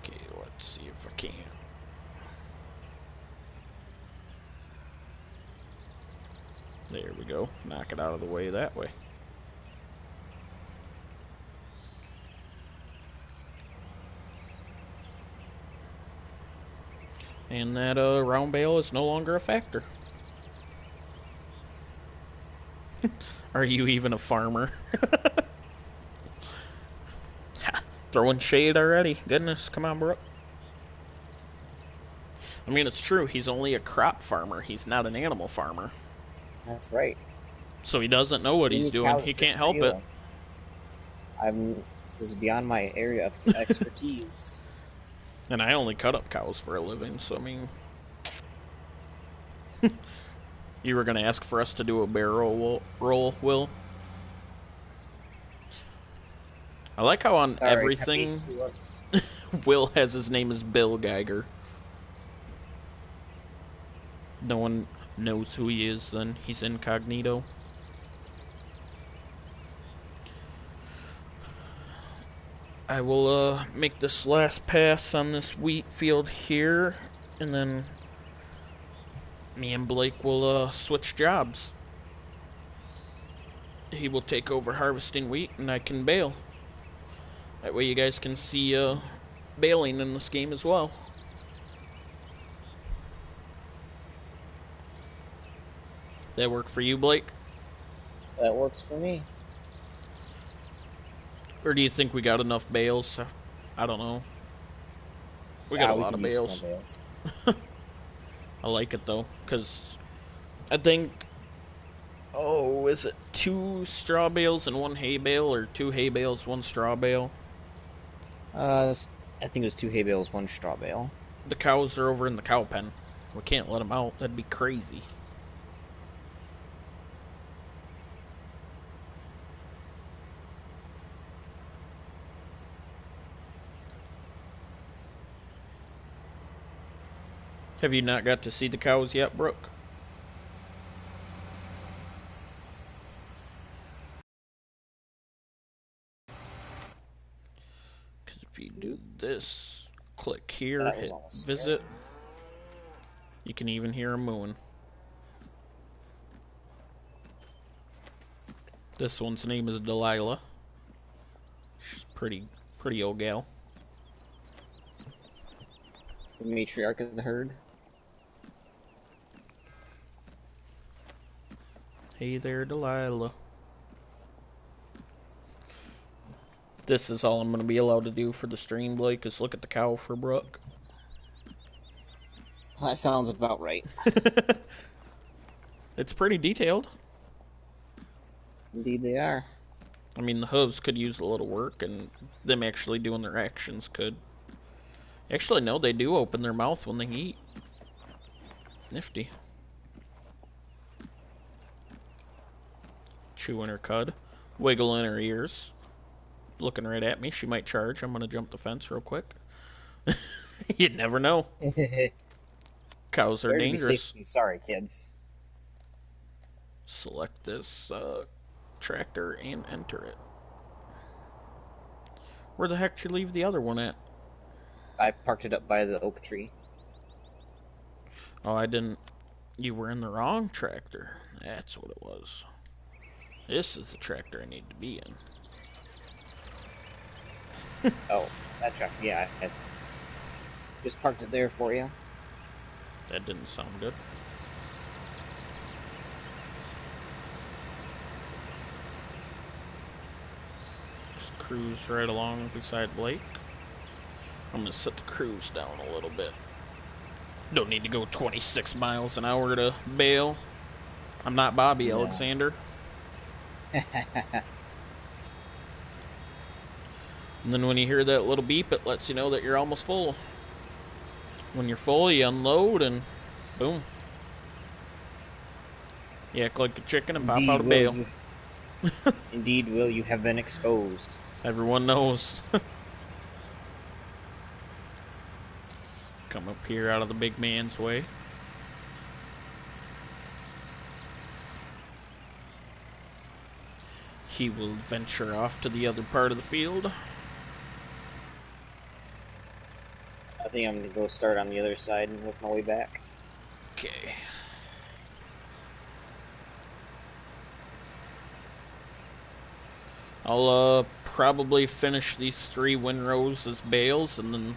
[SPEAKER 1] Okay, let's see if I can. There we go. Knock it out of the way that way. And that round bale is no longer a factor. Are you even a farmer? Throwing shade already. Goodness, come on, Brooke. I mean, it's true. He's only a crop farmer. He's not an animal farmer.
[SPEAKER 2] That's right.
[SPEAKER 1] So he doesn't know what he's doing. He can't help it.
[SPEAKER 2] This is beyond my area of expertise.
[SPEAKER 1] And I only cut up cows for a living, so I mean... You were going to ask for us to do a barrel roll, Will? I like how on everything... Will has his name as Bill Geiger. No one knows who he is, then he's incognito. I will make this last pass on this wheat field here, and then me and Blake will switch jobs. He will take over harvesting wheat, and I can bale. That way you guys can see baling in this game as well. That work for you, Blake?
[SPEAKER 2] That works for me.
[SPEAKER 1] Or do you think we got enough bales? I don't know. We got a lot of bales. I like it though, because I think, oh, is it 2 straw bales and 1 hay bale, or 2 hay bales, 1 straw bale?
[SPEAKER 2] I think it was 2 hay bales, 1 straw bale.
[SPEAKER 1] The cows are over in the cow pen. We can't let them out. That'd be crazy. Have you not got to see the cows yet, Brooke? Because if you do this, click here, hit visit, you can even hear them mooing. This one's name is Delilah. She's pretty old gal.
[SPEAKER 2] The matriarch of the herd.
[SPEAKER 1] Hey there, Delilah. This is all I'm going to be allowed to do for the stream, Blake, is look at the cow for Brooke.
[SPEAKER 2] Well, that sounds about right.
[SPEAKER 1] It's pretty detailed.
[SPEAKER 2] Indeed they are.
[SPEAKER 1] I mean, the hooves could use a little work, and them actually doing their actions could. Actually, no, they do open their mouth when they eat. Nifty. Chewing her cud. Wiggling her ears. Looking right at me. She might charge. I'm going to jump the fence real quick. You never know. Cows are dangerous.
[SPEAKER 2] Sorry, kids.
[SPEAKER 1] Select this tractor and enter it. Where the heck did you leave the other one at?
[SPEAKER 2] I parked it up by the oak tree.
[SPEAKER 1] Oh, I didn't... You were in the wrong tractor. That's what it was. This is the tractor I need to be in.
[SPEAKER 2] Oh, that tractor. Yeah, I just parked it there for you.
[SPEAKER 1] That didn't sound good. cruise right along beside Blake. I'm gonna set the cruise down a little bit. Don't need to go 26 miles an hour to bail. I'm not Bobby
[SPEAKER 2] No.
[SPEAKER 1] Alexander. And then when you hear that little beep, it lets you know that you're almost full. When you're full, you unload and boom. You act like a chicken and pop out of bail.
[SPEAKER 2] Indeed, Will, you have been exposed.
[SPEAKER 1] Everyone knows. Come up here out of the big man's way. He will venture off to the other part of the field.
[SPEAKER 2] I think I'm going to go start on the other side and work my way back.
[SPEAKER 1] Okay. I'll probably finish these 3 windrows as bales, and then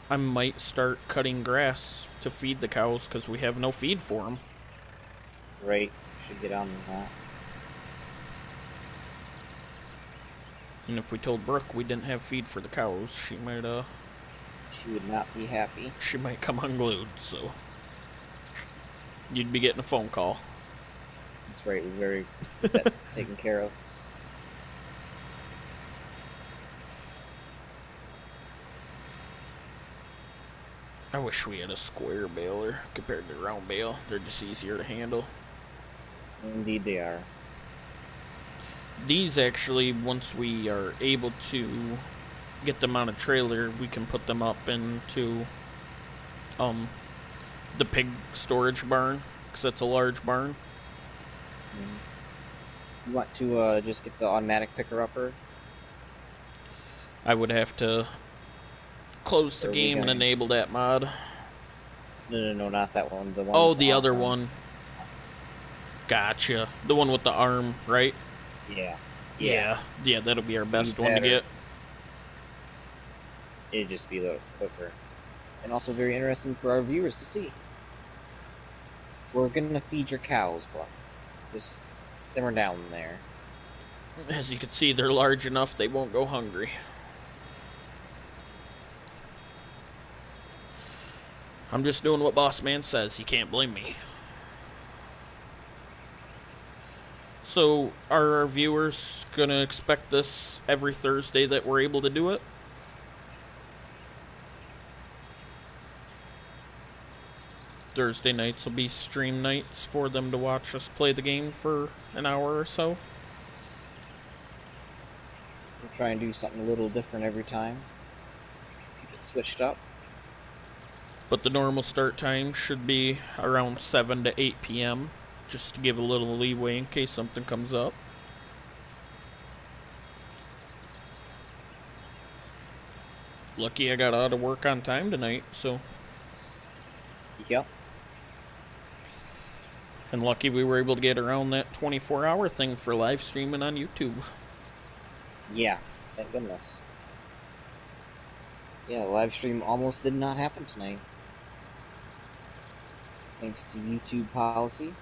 [SPEAKER 1] I might start cutting grass to feed the cows because we have no feed for them.
[SPEAKER 2] Right. Should get on that.
[SPEAKER 1] And if we told Brooke we didn't have feed for the cows, she might
[SPEAKER 2] She would not be happy.
[SPEAKER 1] she might come unglued, so you'd be getting a phone call.
[SPEAKER 2] That's right, we're very that taken care of.
[SPEAKER 1] I wish we had a square baler compared to a round bale. They're just easier to handle.
[SPEAKER 2] Indeed they are.
[SPEAKER 1] These actually, once we are able to get them on a trailer, we can put them up into the pig storage barn, because that's a large barn.
[SPEAKER 2] You want to just get the automatic picker-upper?
[SPEAKER 1] I would have to close the game and enable that mod.
[SPEAKER 2] No, not that one. The one.
[SPEAKER 1] Oh, the other one. Gotcha. The one with the arm, right?
[SPEAKER 2] Yeah,
[SPEAKER 1] that'll be our best one to get.
[SPEAKER 2] It'd just be a little quicker. And also very interesting for our viewers to see. We're gonna feed your cows, Buck. Just simmer down there.
[SPEAKER 1] As you can see, they're large enough they won't go hungry. I'm just doing what Boss Man says. You can't blame me. So, are our viewers gonna expect this every Thursday that we're able to do it? Thursday nights will be stream nights for them to watch us play the game for an hour or so.
[SPEAKER 2] We'll try and do something a little different every time. Keep it switched up.
[SPEAKER 1] But the normal start time should be around 7 to 8 p.m. just to give a little leeway in case something comes up. Lucky I got out of work on time tonight, so...
[SPEAKER 2] Yep.
[SPEAKER 1] And lucky we were able to get around that 24-hour thing for live streaming on YouTube.
[SPEAKER 2] Yeah, thank goodness. Yeah, the live stream almost did not happen tonight. Thanks to YouTube policy.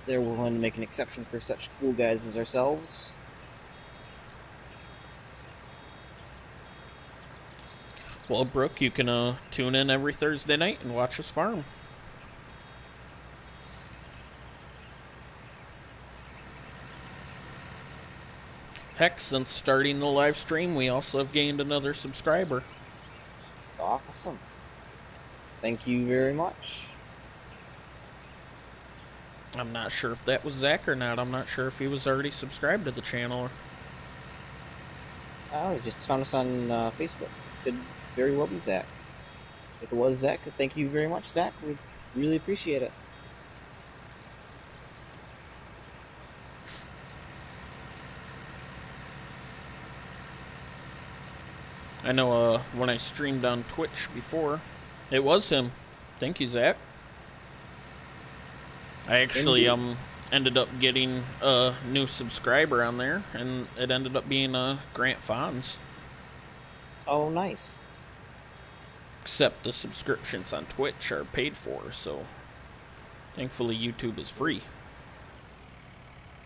[SPEAKER 2] They're willing to make an exception for such cool guys as ourselves.
[SPEAKER 1] Well, Brooke, you can tune in every Thursday night and watch us farm. Heck, since starting the live stream, we also have gained another subscriber.
[SPEAKER 2] Awesome. Thank you very much.
[SPEAKER 1] I'm not sure if that was Zach or not. I'm not sure if he was already subscribed to the channel.
[SPEAKER 2] Oh, he just found us on Facebook. Could very well be Zach. If it was Zach, thank you very much, Zach. We really appreciate it.
[SPEAKER 1] I know when I streamed on Twitch before, it was him. Thank you, Zach. I actually ended up getting a new subscriber on there, and it ended up being Grant Fonz.
[SPEAKER 2] Oh, nice.
[SPEAKER 1] Except the subscriptions on Twitch are paid for, so thankfully YouTube is free.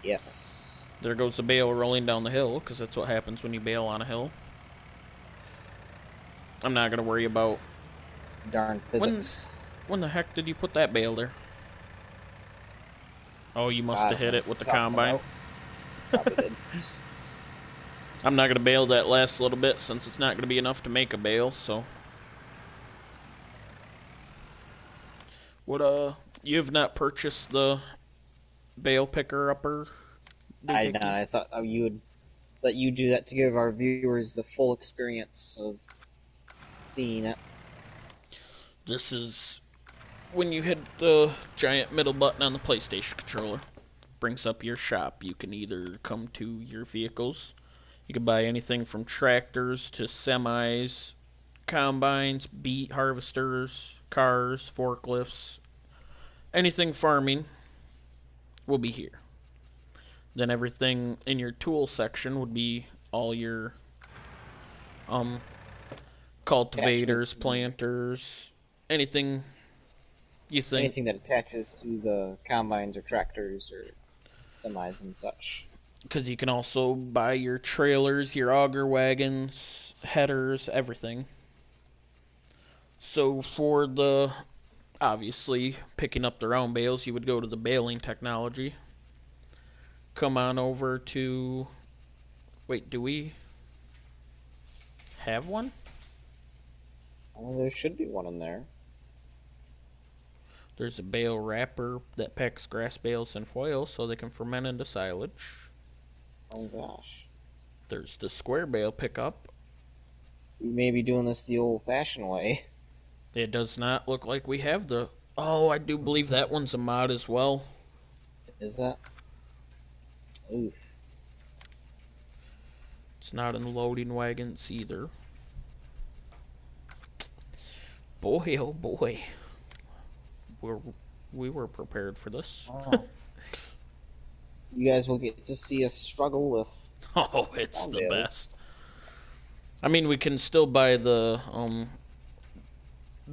[SPEAKER 2] Yes.
[SPEAKER 1] There goes the bale rolling down the hill, because that's what happens when you bail on a hill. I'm not going to worry about...
[SPEAKER 2] Darn physics.
[SPEAKER 1] When the heck did you put that bale there? Oh, you must
[SPEAKER 2] I
[SPEAKER 1] have
[SPEAKER 2] don't know
[SPEAKER 1] hit it
[SPEAKER 2] what
[SPEAKER 1] with the
[SPEAKER 2] you're talking
[SPEAKER 1] combine.
[SPEAKER 2] about. Probably did.
[SPEAKER 1] I'm not going to bale that last little bit, since it's not going to be enough to make a bale, so... You've not purchased the bale picker upper?
[SPEAKER 2] I know. I thought you would let you do that to give our viewers the full experience of seeing it.
[SPEAKER 1] This is when you hit the giant middle button on the PlayStation controller. Brings up your shop. You can either come to your vehicles. You can buy anything from tractors to semis, combines, beet harvesters, cars, forklifts. Anything farming will be here. Then everything in your tool section would be all your cultivators, planters, anything you think.
[SPEAKER 2] Anything that attaches to the combines or tractors or semis and such.
[SPEAKER 1] Because you can also buy your trailers, your auger wagons, headers, everything. So for the, obviously, picking up the round bales, you would go to the baling technology. Come on over to... Wait, do we have one?
[SPEAKER 2] Oh, there should be one in there.
[SPEAKER 1] There's a bale wrapper that packs grass bales and foil so they can ferment into silage.
[SPEAKER 2] Oh gosh.
[SPEAKER 1] There's the square bale pickup.
[SPEAKER 2] We may be doing this the old-fashioned way.
[SPEAKER 1] It does not look like we have the... Oh, I do believe that one's a mod as well.
[SPEAKER 2] Is that? Oof.
[SPEAKER 1] It's not in the loading wagons either. Boy, oh boy. We were prepared for this.
[SPEAKER 2] Oh. You guys will get to see us struggle with...
[SPEAKER 1] Oh, it's the best. I mean, we can still buy the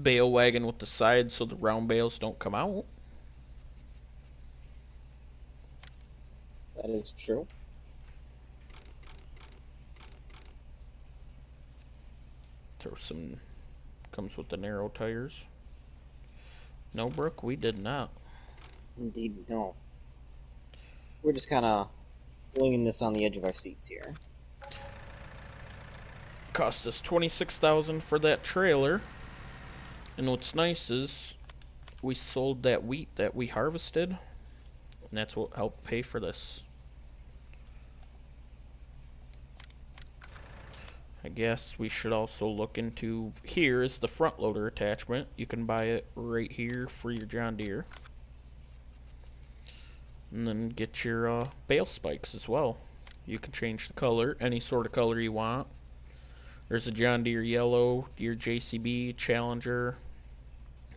[SPEAKER 1] bale wagon with the sides so the round bales don't come out.
[SPEAKER 2] That is true.
[SPEAKER 1] Throw some... Comes with the narrow tires. No, Brooke, we did not.
[SPEAKER 2] Indeed, no. We're just kind of winging this on the edge of our seats here.
[SPEAKER 1] Cost us $26,000 for that trailer. And what's nice is we sold that wheat that we harvested, and that's what helped pay for this. I guess we should also look into... Here is the front loader attachment. You can buy it right here for your John Deere. And then get your bale spikes as well. You can change the color, any sort of color you want. There's a John Deere yellow, your JCB, Challenger,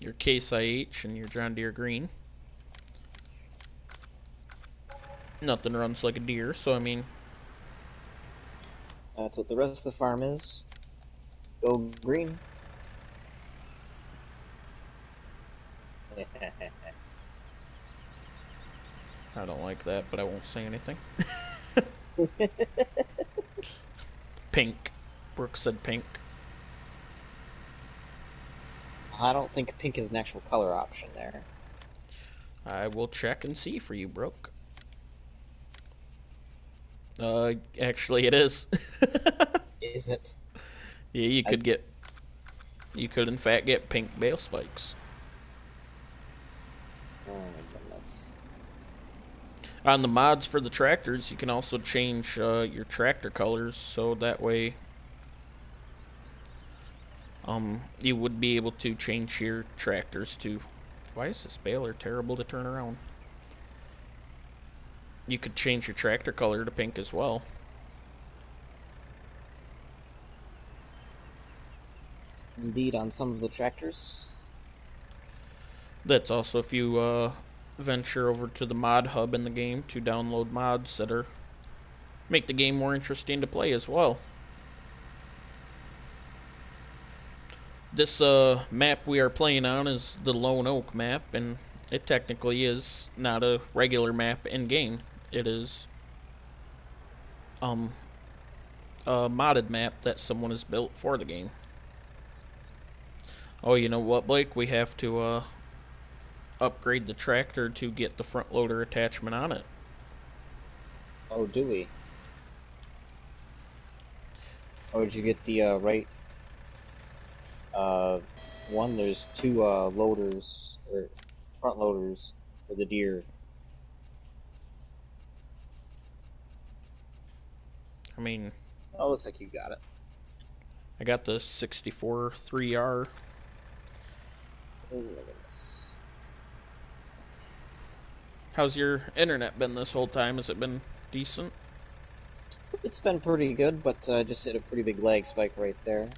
[SPEAKER 1] your Case IH, and your John Deere green. Nothing runs like a deer, so I mean...
[SPEAKER 2] That's what the rest of the farm is. Go green.
[SPEAKER 1] I don't like that, but I won't say anything. Pink. Brooke said pink.
[SPEAKER 2] I don't think pink is an actual color option there.
[SPEAKER 1] I will check and see for you, Brooke. Actually it is.
[SPEAKER 2] Is it?
[SPEAKER 1] Yeah, you could in fact get pink bale spikes.
[SPEAKER 2] Oh my goodness.
[SPEAKER 1] On the mods for the tractors, you can also change your tractor colors, so that way you would be able to change your tractors to... Why is this baler terrible to turn around? You could change your tractor color to pink as well.
[SPEAKER 2] Indeed, on some of the tractors.
[SPEAKER 1] That's also if you venture over to the mod hub in the game to download mods that are make the game more interesting to play as well. This map we are playing on is the Lone Oak map, and it technically is not a regular map in game. it is a modded map that someone has built for the game. Oh, you know what, Blake? We have to upgrade the tractor to get the front loader attachment on it.
[SPEAKER 2] Oh, do we? Or did you get the right one? There's two loaders or front loaders for the deer.
[SPEAKER 1] I mean,
[SPEAKER 2] Oh, looks like you got it.
[SPEAKER 1] I got the 64 3R.
[SPEAKER 2] Oh, look at this.
[SPEAKER 1] How's your internet been this whole time? Has it been decent?
[SPEAKER 2] It's been pretty good, but just hit a pretty big lag spike right there.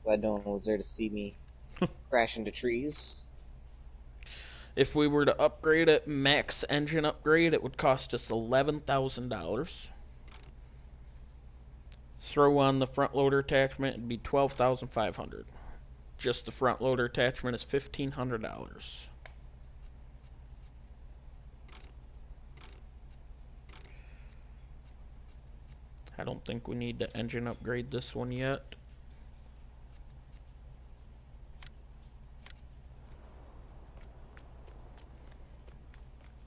[SPEAKER 2] Glad no one was there to see me crash into trees.
[SPEAKER 1] If we were to upgrade it, max engine upgrade, it would cost us $11,000. Throw on the front loader attachment, it'd be $12,500. Just the front loader attachment is $1,500. I don't think we need to engine upgrade this one yet.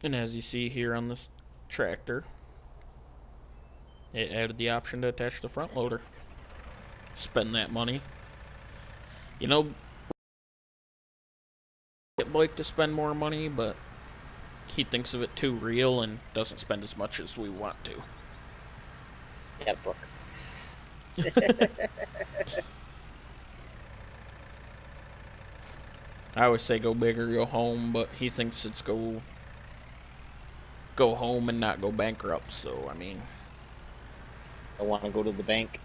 [SPEAKER 1] And as you see here on this tractor, it added the option to attach the front loader. Spend that money. You know, get Blake to spend more money, but he thinks of it too real and doesn't spend as much as we want to.
[SPEAKER 2] Yeah, book.
[SPEAKER 1] I always say go big or go home, but he thinks it's go home and not go bankrupt. So I mean,
[SPEAKER 2] I want to go to the bank.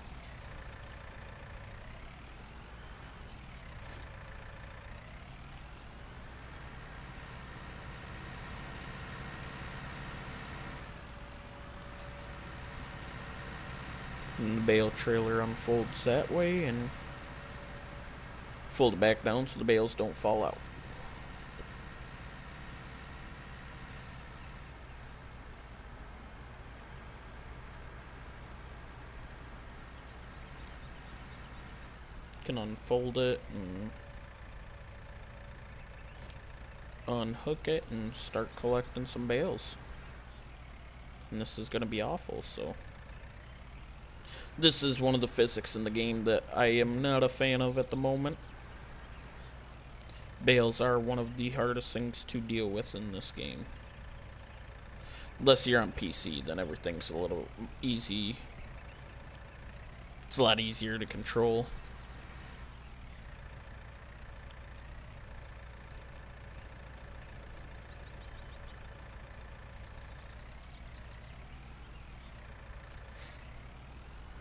[SPEAKER 1] and the bale trailer unfolds that way and fold it back down so the bales don't fall out. Can unfold it and unhook it and start collecting some bales. And this is gonna be awful, so this is one of the physics in the game that I am not a fan of at the moment. Bales are one of the hardest things to deal with in this game. Unless you're on PC, then everything's a little easy. It's a lot easier to control.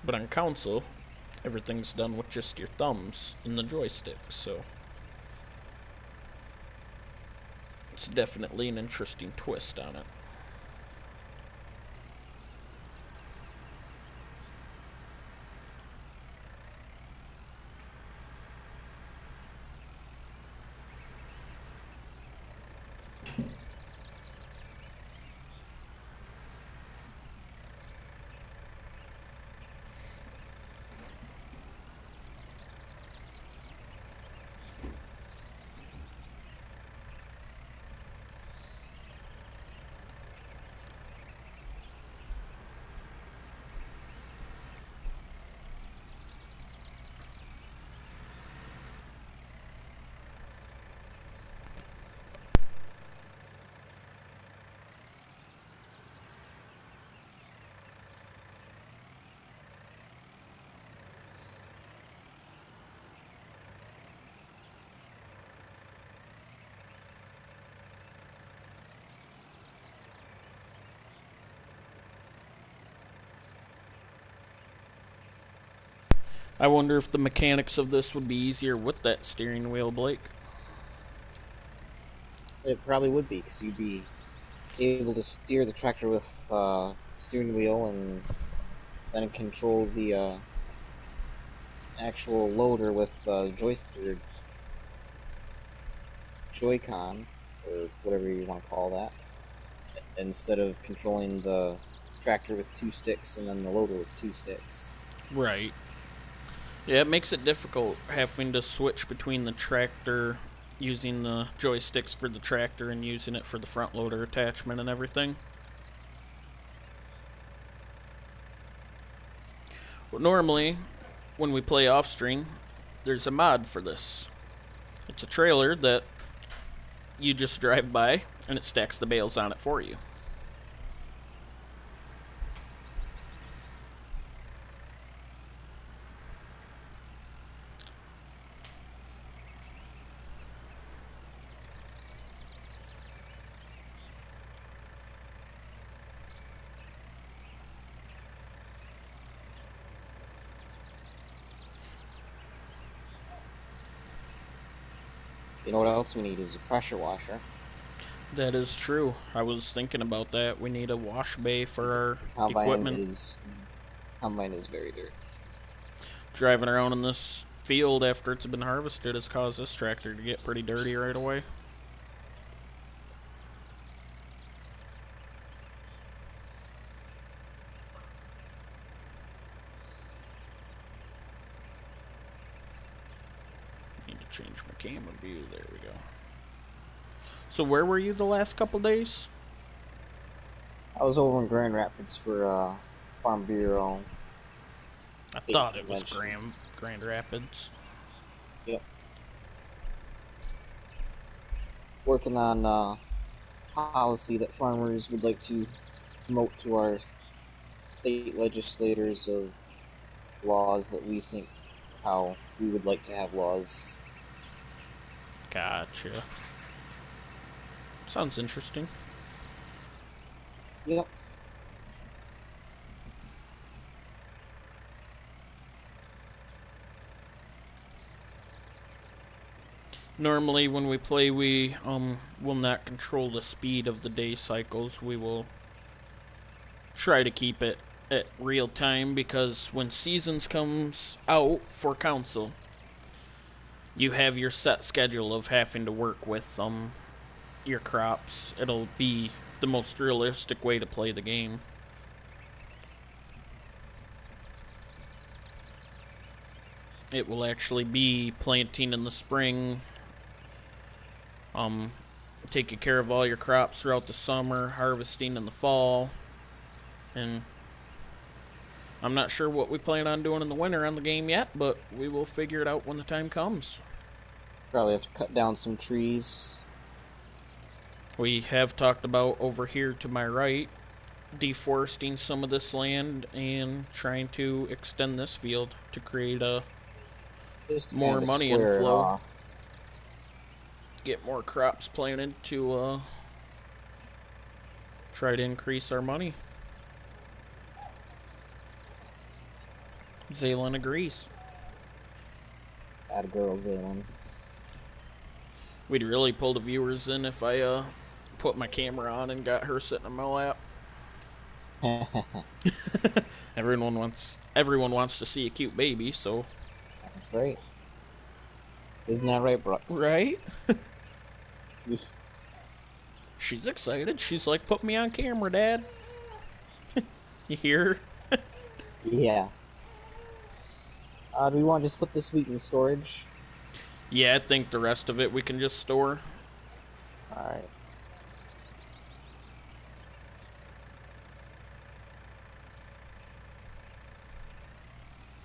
[SPEAKER 1] But on console, everything's done with just your thumbs and the joystick, so it's definitely an interesting twist on it. I wonder if the mechanics of this would be easier with that steering wheel, Blake.
[SPEAKER 2] It probably would be, because you'd be able to steer the tractor with steering wheel and then control the actual loader with joystick, Joy-Con, or whatever you want to call that. instead of controlling the tractor with 2 sticks and then the loader with 2 sticks.
[SPEAKER 1] Right. Yeah, it makes it difficult having to switch between the tractor, using the joysticks for the tractor and using it for the front loader attachment and everything. But normally, when we play off-stream, there's a mod for this. It's a trailer that you just drive by and it stacks the bales on it for you.
[SPEAKER 2] You know what else we need is a pressure washer.
[SPEAKER 1] That is true. I was thinking about that. We need a wash bay for our equipment.
[SPEAKER 2] Combine is very dirty.
[SPEAKER 1] Driving around in this field after it's been harvested has caused this tractor to get pretty dirty right away. Need to change my camera view. There we go. So where were you the last couple days?
[SPEAKER 2] I was over in Grand Rapids for Farm Bureau.
[SPEAKER 1] I thought it was Grand Rapids.
[SPEAKER 2] Yep. Working on policy that farmers would like to promote to our state legislators of laws that we think how we would like to have laws.
[SPEAKER 1] Gotcha. Sounds interesting.
[SPEAKER 2] Yep.
[SPEAKER 1] Normally when we play, we will not control the speed of the day cycles. We will try to keep it at real time, because when seasons comes out for council, you have your set schedule of having to work with your crops. It'll be the most realistic way to play the game. It will actually be planting in the spring, taking care of all your crops throughout the summer, harvesting in the fall, and I'm not sure what we plan on doing in the winter on the game yet, but we will figure it out when the time comes.
[SPEAKER 2] Probably have to cut down some trees.
[SPEAKER 1] We have talked about over here to my right, deforesting some of this land and trying to extend this field to create more money inflow. Get more crops planted to try to increase our money. Zaylin agrees.
[SPEAKER 2] Atta girl, Zaylin.
[SPEAKER 1] We'd really pull the viewers in if I put my camera on and got her sitting in my lap. Everyone wants to see a cute baby, so.
[SPEAKER 2] That's right. Isn't that right, bro?
[SPEAKER 1] Right? She's excited. She's like, put me on camera, Dad. You hear her?
[SPEAKER 2] Yeah. Do we want to just put this wheat in storage?
[SPEAKER 1] Yeah, I think the rest of it we can just store.
[SPEAKER 2] Alright.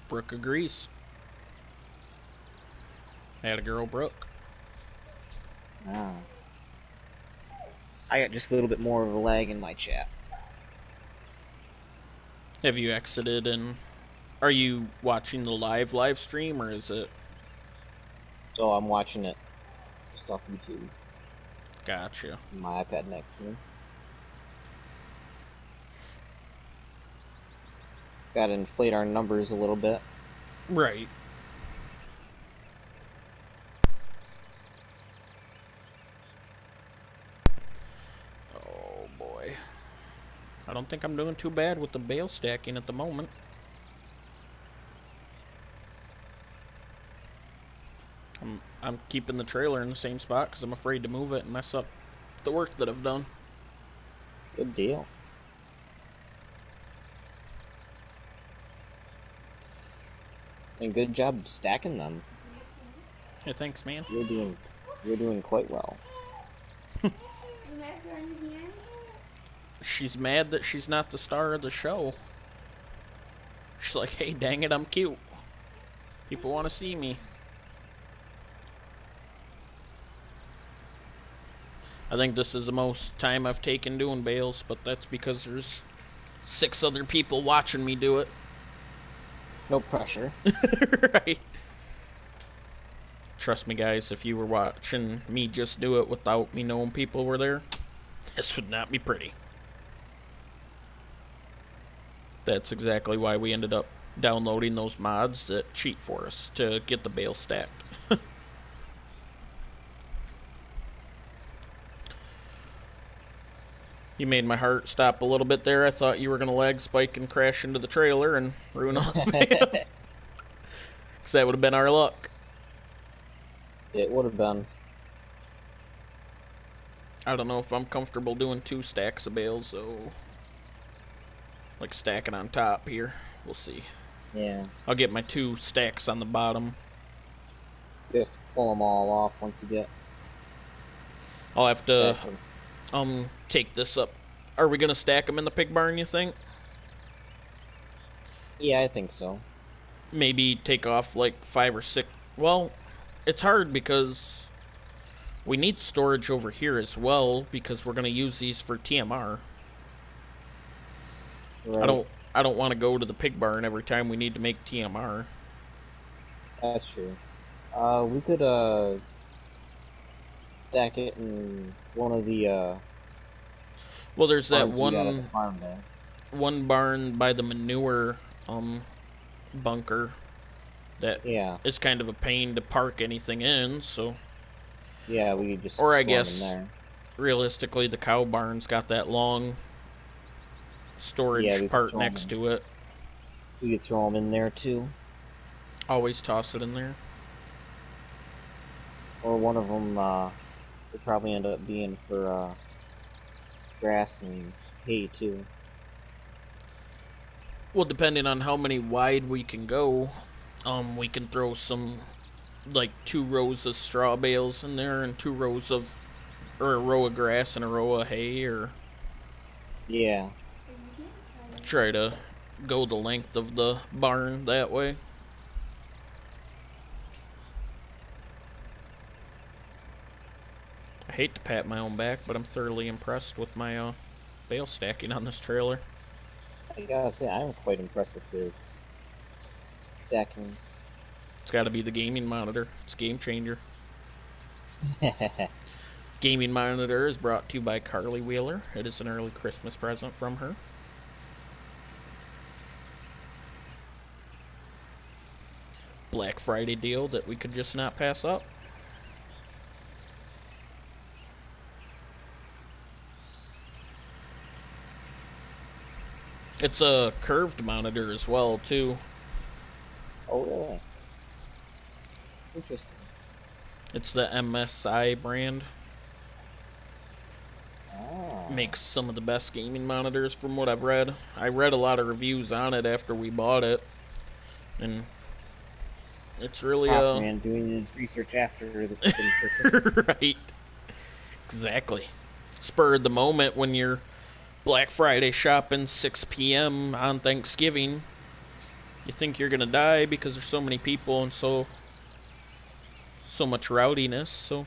[SPEAKER 1] Brooke agrees. Had a girl, Brooke.
[SPEAKER 2] Oh. I got just a little bit more of a lag in my chat.
[SPEAKER 1] Have you exited and are you watching the live stream, or is it?
[SPEAKER 2] So I'm watching it just off YouTube.
[SPEAKER 1] Gotcha.
[SPEAKER 2] My iPad next to me. Gotta inflate our numbers a little bit.
[SPEAKER 1] Right. Oh boy. I don't think I'm doing too bad with the bale stacking at the moment. I'm keeping the trailer in the same spot because I'm afraid to move it and mess up the work that I've done.
[SPEAKER 2] Good deal. And good job stacking them.
[SPEAKER 1] Hey, thanks, man.
[SPEAKER 2] You're doing quite well.
[SPEAKER 1] She's mad that she's not the star of the show. She's like, hey, dang it, I'm cute. People want to see me. I think this is the most time I've taken doing bales, but that's because there's 6 other people watching me do it.
[SPEAKER 2] No pressure.
[SPEAKER 1] Right. Trust me, guys, if you were watching me just do it without me knowing people were there, this would not be pretty. That's exactly why we ended up downloading those mods that cheat for us to get the bale stacked. You made my heart stop a little bit there. I thought you were going to lag spike and crash into the trailer and ruin all the bales. Because that would have been our luck.
[SPEAKER 2] It would have been.
[SPEAKER 1] I don't know if I'm comfortable doing 2 stacks of bales, so... like stacking on top here. We'll see.
[SPEAKER 2] Yeah.
[SPEAKER 1] I'll get my 2 stacks on the bottom.
[SPEAKER 2] Just pull them all off once you get...
[SPEAKER 1] I'll have to... take this up. Are we gonna stack them in the pig barn, you think?
[SPEAKER 2] Yeah, I think so.
[SPEAKER 1] Maybe take off like 5 or 6. Well, it's hard because we need storage over here as well because we're gonna use these for TMR.
[SPEAKER 2] Right.
[SPEAKER 1] I don't want to go to the pig barn every time we need to make TMR.
[SPEAKER 2] That's true. We could stack it in one of the
[SPEAKER 1] Well, there's that
[SPEAKER 2] one
[SPEAKER 1] barn by the manure bunker that is kind of a pain to park anything in, so
[SPEAKER 2] yeah, we could just
[SPEAKER 1] or I
[SPEAKER 2] store
[SPEAKER 1] guess
[SPEAKER 2] them there.
[SPEAKER 1] Realistically the cow barn's got that long storage part next to it.
[SPEAKER 2] We could throw them in there too.
[SPEAKER 1] Always toss it in there.
[SPEAKER 2] Or one of them would probably end up being for grass and hay too.
[SPEAKER 1] Well, depending on how many wide we can go, we can throw some, like 2 rows of straw bales in there and 2 rows of, or a row of grass and a row of hay, or
[SPEAKER 2] yeah,
[SPEAKER 1] try to go the length of the barn that way. I hate to pat my own back, but I'm thoroughly impressed with my bale stacking on this trailer.
[SPEAKER 2] I gotta say, I'm quite impressed with your stacking.
[SPEAKER 1] It's gotta be the gaming monitor. It's a game changer. Gaming monitor is brought to you by Carly Wheeler. It is an early Christmas present from her. Black Friday deal that we could just not pass up. It's a curved monitor as well, too.
[SPEAKER 2] Oh, really? Interesting.
[SPEAKER 1] It's the MSI brand.
[SPEAKER 2] Oh.
[SPEAKER 1] Makes some of the best gaming monitors from what I've read. I read a lot of reviews on it after we bought it. And it's really
[SPEAKER 2] man doing his research after it's been purchased.
[SPEAKER 1] Right. Exactly. Spur of the moment when you're Black Friday shopping 6 p.m. on Thanksgiving. You think you're gonna die because there's so many people and so much rowdiness, so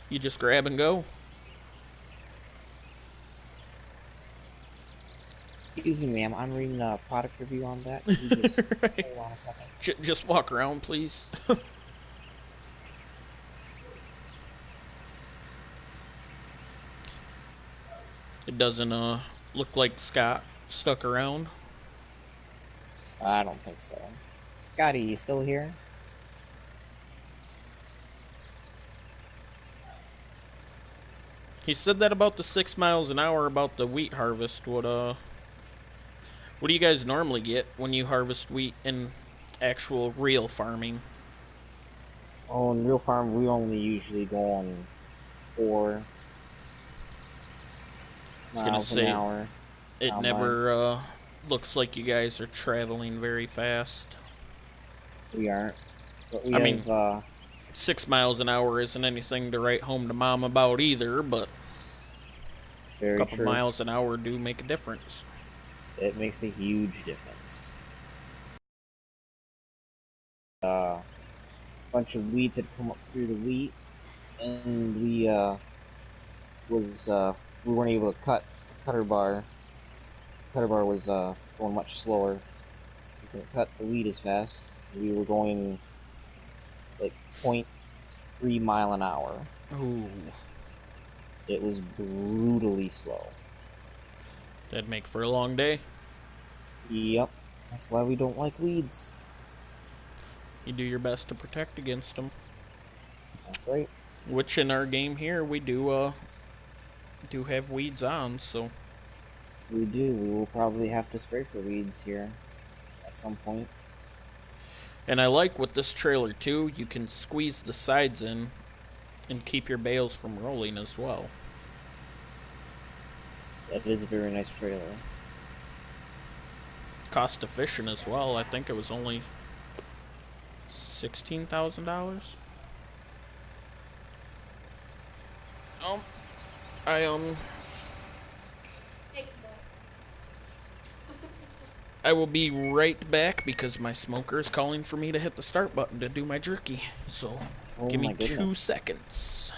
[SPEAKER 1] you just grab and go.
[SPEAKER 2] Excuse me, ma'am. I'm reading a product review on that. Can you just
[SPEAKER 1] Right.
[SPEAKER 2] hold on a second?
[SPEAKER 1] Just walk around, please. It doesn't look like Scott stuck around.
[SPEAKER 2] I don't think so. Scotty, you still here?
[SPEAKER 1] He said that about the 6 miles an hour about the wheat harvest. What do you guys normally get when you harvest wheat in actual real farming?
[SPEAKER 2] Oh, in real farm, we only usually go on 4.
[SPEAKER 1] was gonna
[SPEAKER 2] miles an
[SPEAKER 1] say,
[SPEAKER 2] hour.
[SPEAKER 1] it
[SPEAKER 2] Combine.
[SPEAKER 1] never looks like you guys are traveling very fast.
[SPEAKER 2] We aren't, but we
[SPEAKER 1] I mean,
[SPEAKER 2] have
[SPEAKER 1] 6 miles an hour isn't anything to write home to mom about either, but a
[SPEAKER 2] very
[SPEAKER 1] couple
[SPEAKER 2] true.
[SPEAKER 1] miles an hour do make a difference.
[SPEAKER 2] It makes a huge difference. Bunch of weeds had come up through the wheat, and we weren't able to cut the cutter bar. The cutter bar was going much slower. We couldn't cut the wheat as fast. We were going like 0.3 mile an hour.
[SPEAKER 1] Ooh,
[SPEAKER 2] It was brutally slow.
[SPEAKER 1] that'd make for a long day.
[SPEAKER 2] Yep, that's why we don't like weeds.
[SPEAKER 1] You do your best to protect against them.
[SPEAKER 2] That's right.
[SPEAKER 1] Which in our game here we do have weeds on, so
[SPEAKER 2] We do. We will probably have to spray for weeds here at some point.
[SPEAKER 1] and I like with this trailer too, you can squeeze the sides in and keep your bales from rolling as well.
[SPEAKER 2] That is a very nice trailer.
[SPEAKER 1] Cost efficient as well. I think it was only $16,000. I I will be right back because my smoker is calling for me to hit the start button to do my jerky. So
[SPEAKER 2] Oh
[SPEAKER 1] give
[SPEAKER 2] my
[SPEAKER 1] me 2
[SPEAKER 2] goodness.
[SPEAKER 1] seconds.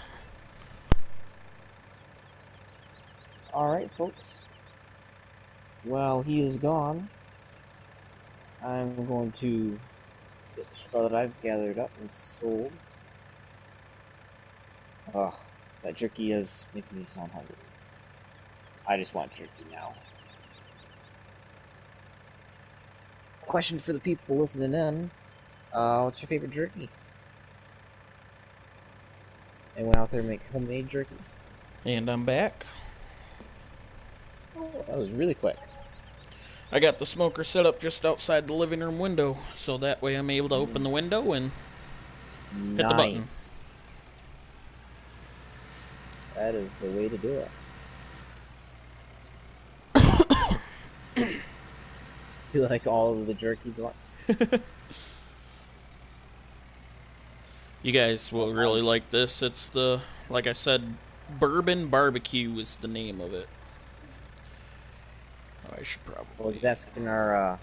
[SPEAKER 2] Alright, folks. While he is gone, I'm going to get the straw that I've gathered up and sold. Ugh, that jerky is making me sound hungry. I just want jerky now. Question for the people listening in. What's your favorite jerky? Anyone out there make homemade jerky?
[SPEAKER 1] And I'm back.
[SPEAKER 2] Oh, that was really quick.
[SPEAKER 1] I got the smoker set up just outside the living room window, so that way I'm able to open the window and hit the button.
[SPEAKER 2] Nice. That is the way to do it. Do you like all of the jerky?
[SPEAKER 1] You guys will really
[SPEAKER 2] Nice.
[SPEAKER 1] like this. It's the, like I said, Bourbon Barbecue is the name of it. Oh, I should probably.
[SPEAKER 2] I was asking our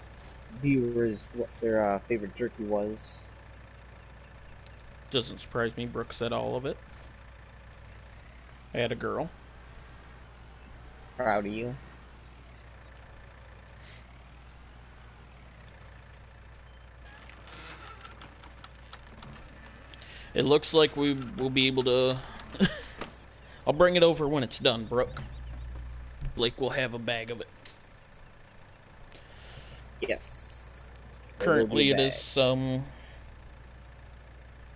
[SPEAKER 2] viewers what their favorite jerky was.
[SPEAKER 1] Doesn't surprise me. Brooke said all of it. I had a girl.
[SPEAKER 2] Proud of you.
[SPEAKER 1] It looks like we will be able to. I'll bring it over when it's done, Brooke. Blake will have a bag of it.
[SPEAKER 2] Yes.
[SPEAKER 1] Currently, it is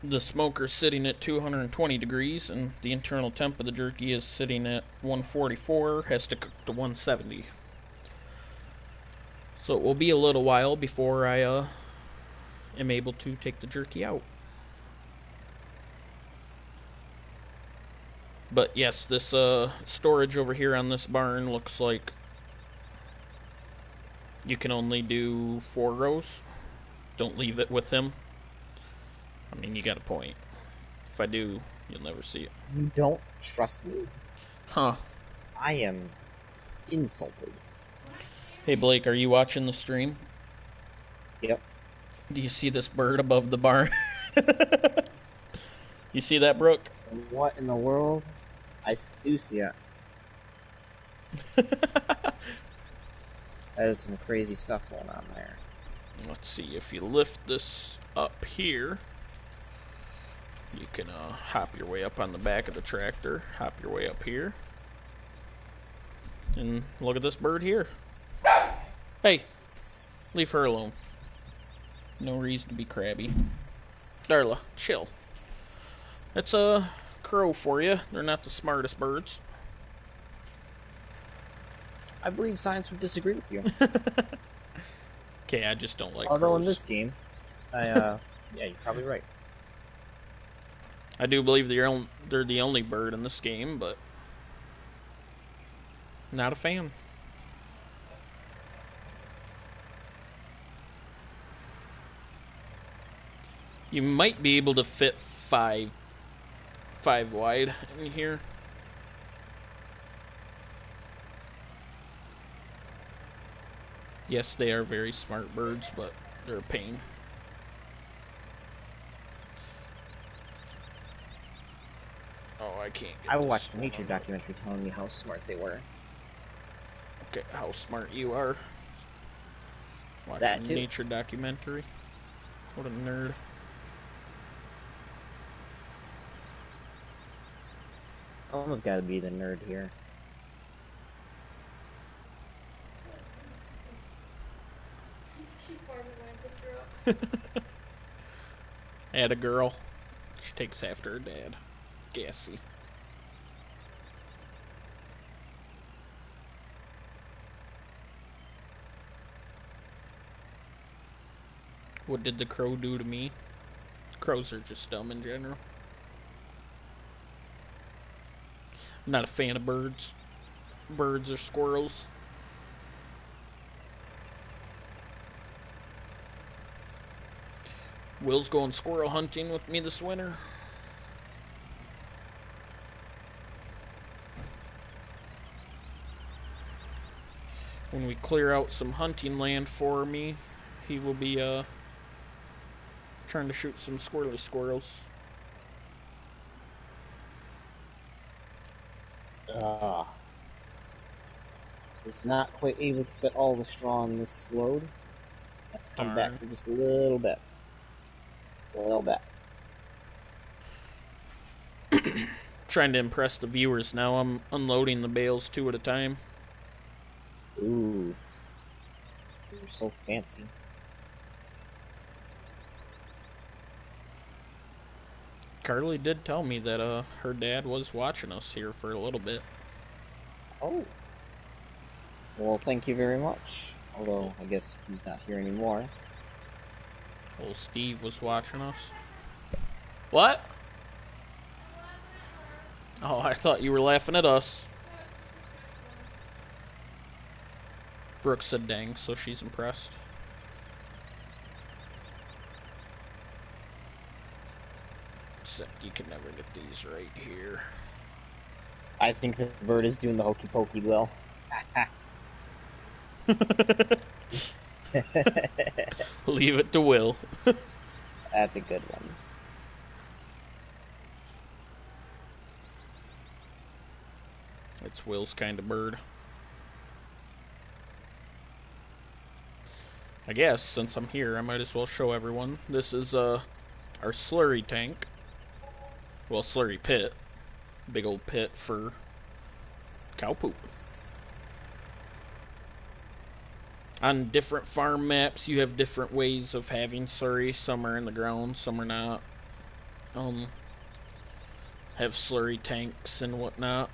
[SPEAKER 1] the smoker's sitting at 220 degrees, and the internal temp of the jerky is sitting at 144. Has to cook to 170. So it will be a little while before I am able to take the jerky out. But yes, this storage over here on this barn looks like you can only do 4 rows. Don't leave it with him. I mean, you got a point. If I do, you'll never see it.
[SPEAKER 2] You don't trust me?
[SPEAKER 1] Huh.
[SPEAKER 2] I am insulted.
[SPEAKER 1] Hey Blake, are you watching the stream?
[SPEAKER 2] Yep.
[SPEAKER 1] Do you see this bird above the barn? You see that, Brooke?
[SPEAKER 2] What in the world? I do see it. That is some crazy stuff going on there.
[SPEAKER 1] Let's see, if you lift this up here, you can hop your way up on the back of the tractor, hop your way up here, and look at this bird here. Hey, leave her alone. No reason to be crabby. Darla, chill. That's a crow for you. They're not the smartest birds.
[SPEAKER 2] I believe science would disagree with you.
[SPEAKER 1] Okay, I just don't like
[SPEAKER 2] Although
[SPEAKER 1] crows.
[SPEAKER 2] in this game, yeah, you're probably right.
[SPEAKER 1] I do believe they're the only bird in this game, but Not a fan. You might be able to fit five wide in here. Yes, they are very smart birds, but they're a pain. Oh, I can't get
[SPEAKER 2] I
[SPEAKER 1] this
[SPEAKER 2] watched a
[SPEAKER 1] one
[SPEAKER 2] nature
[SPEAKER 1] on.
[SPEAKER 2] documentary telling me how smart they were.
[SPEAKER 1] Okay, how smart you are. Watching
[SPEAKER 2] That
[SPEAKER 1] a
[SPEAKER 2] too.
[SPEAKER 1] nature documentary. What a nerd.
[SPEAKER 2] Someone's got to be the nerd here.
[SPEAKER 3] She farted when I picked her up.
[SPEAKER 1] Had a girl. She takes after her dad. Gassy. What did the crow do to me? Crows are just dumb in general. I'm not a fan of birds. Birds or squirrels. Will's going squirrel hunting with me this winter. When we clear out some hunting land for me, he will be trying to shoot some squirrely squirrels.
[SPEAKER 2] Was not quite able to fit all the straw in this load. Have to come back for just a little bit. A little bit.
[SPEAKER 1] Trying to impress the viewers now. I'm unloading the bales 2 at a time.
[SPEAKER 2] Ooh. You're so fancy.
[SPEAKER 1] Carly did tell me that her dad was watching us here for a little bit.
[SPEAKER 2] Oh. Well, thank you very much. Although, I guess he's not here anymore.
[SPEAKER 1] Old Steve was watching us. What? Oh, I thought you were laughing at us. Brooke said dang, so she's impressed. Except you can never get these right here.
[SPEAKER 2] I think the bird is doing the hokey pokey, Will.
[SPEAKER 1] Leave it to Will.
[SPEAKER 2] That's a good one.
[SPEAKER 1] It's Will's kind of bird. I guess, since I'm here, I might as well show everyone. This is our slurry tank. Well, slurry pit. Big old pit for cow poop. On different farm maps, you have different ways of having slurry. Some are in the ground, some are not. Have slurry tanks and whatnot.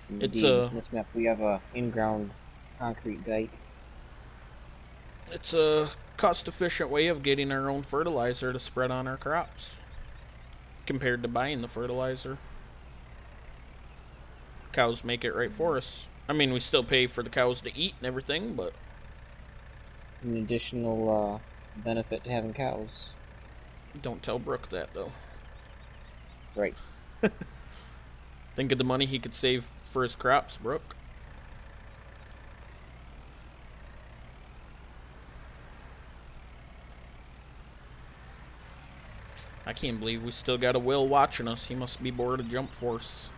[SPEAKER 2] Indeed. On this map we have a in-ground concrete dike.
[SPEAKER 1] It's a cost-efficient way of getting our own fertilizer to spread on our crops compared to buying the fertilizer. Cows make it right for us. I mean, we still pay for the cows to eat and everything, but
[SPEAKER 2] It's an additional benefit to having cows.
[SPEAKER 1] don't tell Brooke that, though.
[SPEAKER 2] Right.
[SPEAKER 1] Think of the money he could save for his crops, Brooke. I can't believe we still got a Will watching us. He must be bored of Jump Force.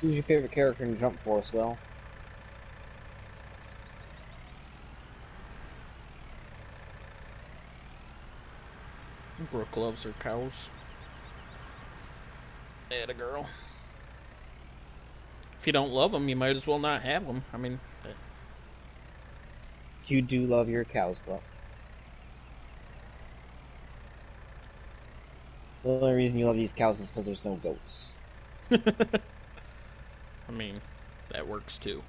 [SPEAKER 2] Who's your favorite character in Jump Force, Will?
[SPEAKER 1] Brooke loves her cows. Atta girl. If you don't love them, you might as well not have them. I mean,
[SPEAKER 2] You do love your cows, Will. The only reason you love these cows is because there's no goats.
[SPEAKER 1] I mean, that works too.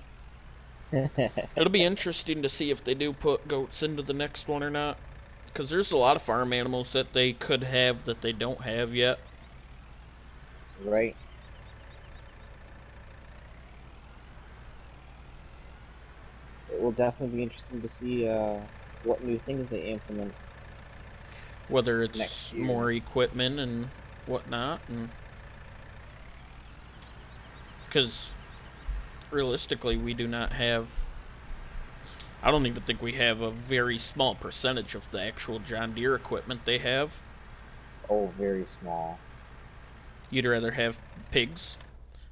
[SPEAKER 1] It'll be interesting to see if they do put goats into the next one or not. Because there's a lot of farm animals that they could have that they don't have yet.
[SPEAKER 2] Right. It will definitely be interesting to see what new things they implement.
[SPEAKER 1] Whether
[SPEAKER 2] Next
[SPEAKER 1] it's
[SPEAKER 2] year.
[SPEAKER 1] more equipment and whatnot. And because realistically, we do not have. I don't even think we have a very small percentage of the actual John Deere equipment they have.
[SPEAKER 2] Oh, very small.
[SPEAKER 1] You'd rather have pigs?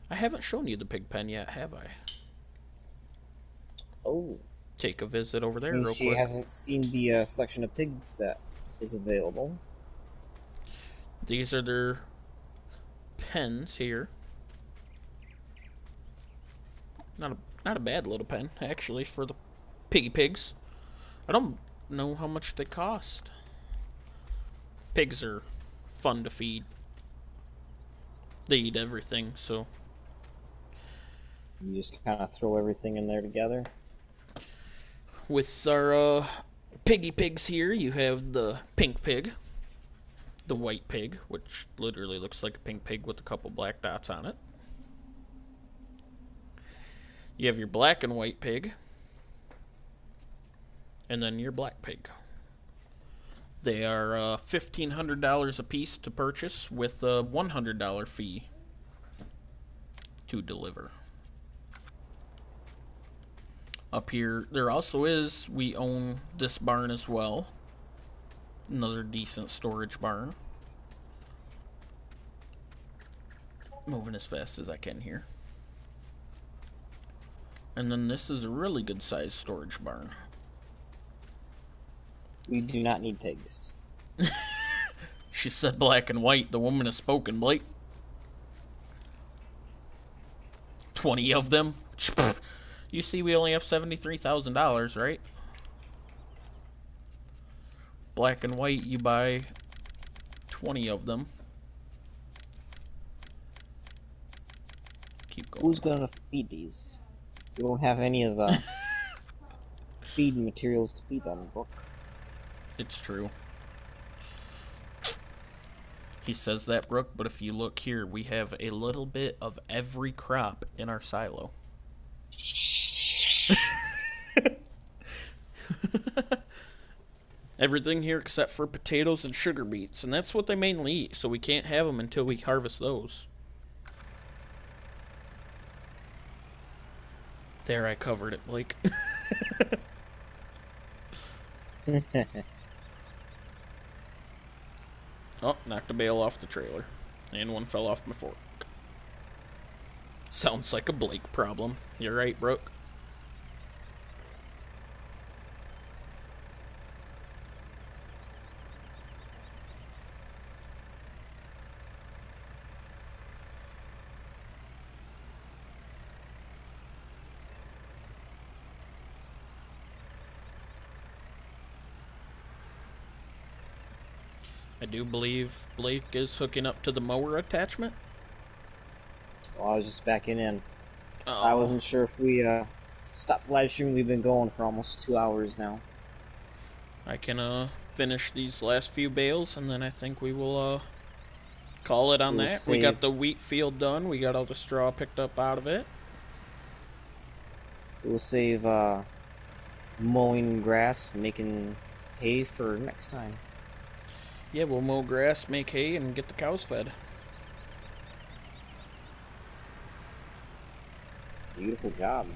[SPEAKER 1] I haven't shown you the pig pen yet, have I?
[SPEAKER 2] Oh,
[SPEAKER 1] Take a visit over
[SPEAKER 2] which
[SPEAKER 1] there
[SPEAKER 2] means
[SPEAKER 1] real
[SPEAKER 2] she
[SPEAKER 1] quick.
[SPEAKER 2] hasn't seen the selection of pigs that is available.
[SPEAKER 1] These are their pens here. Not a bad little pen, actually, for the piggy pigs. I don't know how much they cost. Pigs are fun to feed. They eat everything, so
[SPEAKER 2] You just kind of throw everything in there together.
[SPEAKER 1] with our piggy pigs here, you have the pink pig, the white pig, which literally looks like a pink pig with a couple black dots on it. You have your black and white pig, and then your black pig. They are $1,500 a piece to purchase with a $100 fee to deliver. Up here, there also is, we own this barn as well. Another decent storage barn. Moving as fast as I can here. And then this is a really good sized storage barn.
[SPEAKER 2] We do not need pigs.
[SPEAKER 1] She said black and white. The woman has spoken, Blake. 20 of them? You see, we only have $73,000, right? Black and white, you buy 20 of them. Keep going.
[SPEAKER 2] Who's gonna feed these? We don't have any of the feed materials to feed them, Brooke.
[SPEAKER 1] It's true. He says that, Brooke, but if you look here, we have a little bit of every crop in our silo. Everything here except for potatoes and sugar beets, and that's what they mainly eat, so we can't have them until we harvest those. There, I covered it, Blake. Oh, knocked a bale off the trailer. And one fell off my fork. Sounds like a Blake problem. You're right, Brooke. I do believe Blake is hooking up to the mower attachment.
[SPEAKER 2] Well, I was just backing in.
[SPEAKER 1] Oh.
[SPEAKER 2] I wasn't sure if we stopped the live stream. We've been going for almost 2 hours now.
[SPEAKER 1] I can finish these last few bales, and then I think we will call it on
[SPEAKER 2] We'll
[SPEAKER 1] that.
[SPEAKER 2] save.
[SPEAKER 1] We got the wheat field done. We got all the straw picked up out of it.
[SPEAKER 2] We'll save mowing grass, making hay for next time.
[SPEAKER 1] Yeah, we'll mow grass, make hay, and get the cows fed.
[SPEAKER 2] Beautiful job.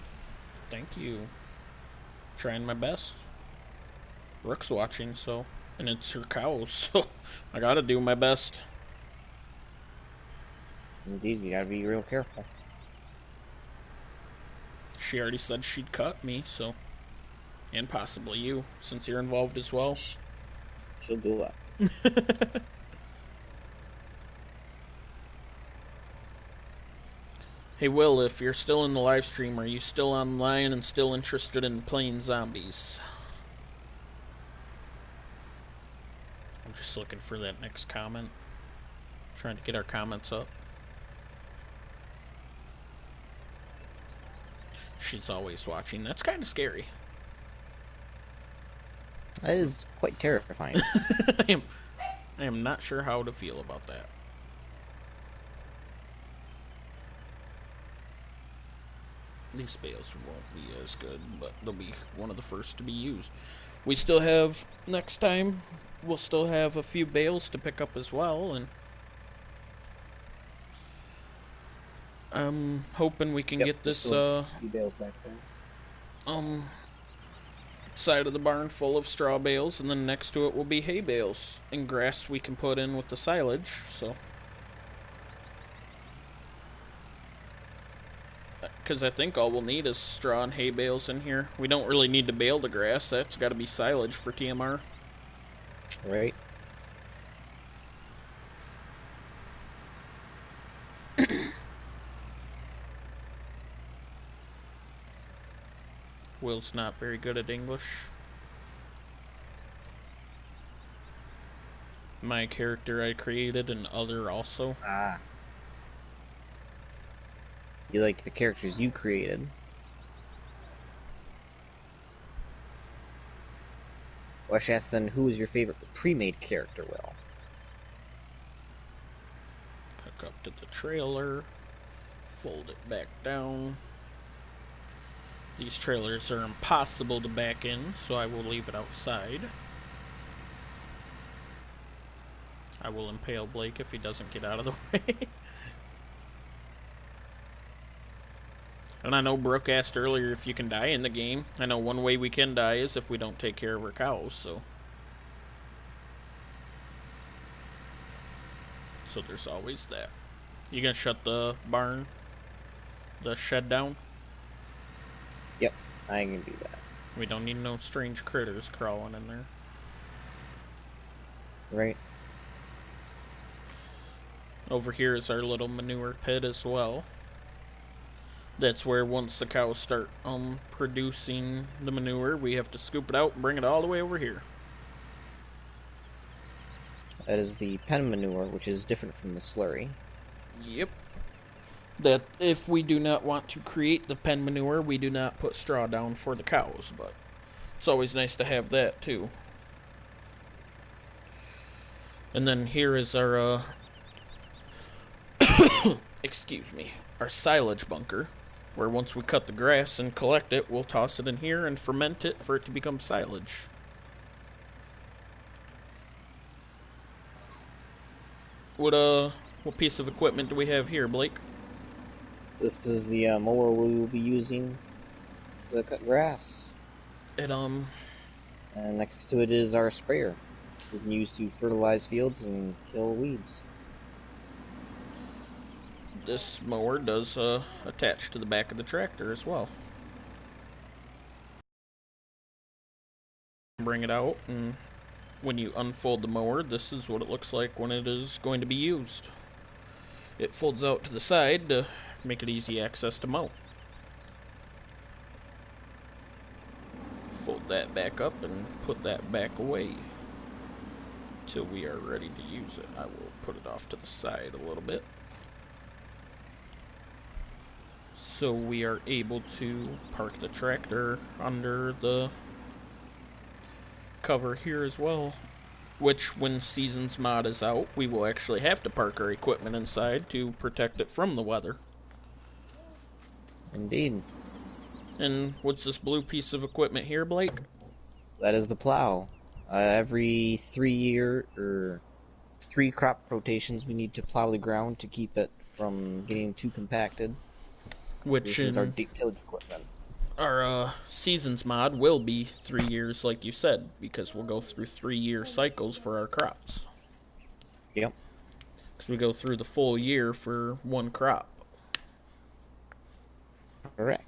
[SPEAKER 1] Thank you. Trying my best. Brooke's watching, so... And it's her cows, so... I gotta do my best.
[SPEAKER 2] Indeed, you gotta be real careful.
[SPEAKER 1] She already said she'd cut me, so... And possibly you, since you're involved as well.
[SPEAKER 2] She'll do it.
[SPEAKER 1] Hey Will, if you're still in the live stream, are you still online and still interested in playing zombies? I'm just looking for that next comment. Trying to get our comments up. She's always watching. That's kind of scary.
[SPEAKER 2] That is quite terrifying.
[SPEAKER 1] I am not sure how to feel about that. These bales won't be as good, but they'll be one of the first to be used. We still have, next time, we'll still have a few bales to pick up as well, and I'm hoping we can get this,
[SPEAKER 2] a few bales back there.
[SPEAKER 1] Side of the barn full of straw bales, and then next to it will be hay bales and grass we can put in with the silage, so. Because I think all we'll need is straw and hay bales in here. We don't really need to bale the grass. That's got to be silage for TMR.
[SPEAKER 2] Right.
[SPEAKER 1] Will's not very good at English. My character I created and other also.
[SPEAKER 2] Ah. You like the characters you created. Well, I should ask then, who is your favorite pre-made character, Will?
[SPEAKER 1] Hook up to the trailer. Fold it back down. These trailers are impossible to back in, so I will leave it outside. I will impale Blake if he doesn't get out of the way. And I know Brooke asked earlier if you can die in the game. I know one way we can die is if we don't take care of our cows, so. So there's always that. You gonna shut the barn, the shed down?
[SPEAKER 2] Yep, I can do that.
[SPEAKER 1] We don't need no strange critters crawling in there.
[SPEAKER 2] Right.
[SPEAKER 1] Over here is our little manure pit as well. That's where once the cows start producing the manure, we have to scoop it out and bring it all the way over here.
[SPEAKER 2] That is the pen manure, which is different from the slurry.
[SPEAKER 1] Yep. That if we do not want to create the pen manure, we do not put straw down for the cows, but it's always nice to have that too. And then here is our excuse me, our silage bunker, where once we cut the grass and collect it, we'll toss it in here and ferment it for it to become silage. What piece of equipment do we have here, Blake?
[SPEAKER 2] This is the mower we will be using to cut grass.
[SPEAKER 1] And
[SPEAKER 2] next to it is our sprayer, which we can use to fertilize fields and kill weeds.
[SPEAKER 1] This mower does attach to the back of the tractor as well. Bring it out, and when you unfold the mower, this is what it looks like when it is going to be used. It folds out to the side to make it easy access to mow. Fold that back up and put that back away till we are ready to use it. I will put it off to the side a little bit, so we are able to park the tractor under the cover here as well, which when Seasons mod is out, we will actually have to park our equipment inside to protect it from the weather.
[SPEAKER 2] Indeed.
[SPEAKER 1] And what's this blue piece of equipment here, Blake?
[SPEAKER 2] That is the plow. Every 3 crop rotations, we need to plow the ground to keep it from getting too compacted.
[SPEAKER 1] Which
[SPEAKER 2] so this is our deep tillage equipment.
[SPEAKER 1] Our Seasons mod will be 3 years, like you said, because we'll go through 3-year cycles for our crops.
[SPEAKER 2] Yep.
[SPEAKER 1] Because we go through the full year for one crop.
[SPEAKER 2] Correct.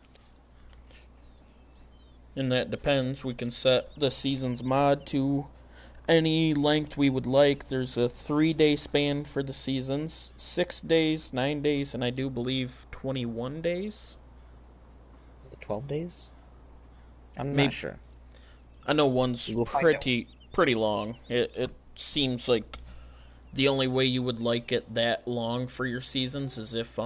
[SPEAKER 1] And that depends. We can set the Seasons mod to any length we would like. There's a 3-day span for the seasons, 6 days, 9 days, and I do believe 21 days.
[SPEAKER 2] 12 days? I'm
[SPEAKER 1] Maybe,
[SPEAKER 2] not sure.
[SPEAKER 1] I know one's pretty long. It seems like the only way you would like it that long for your seasons is if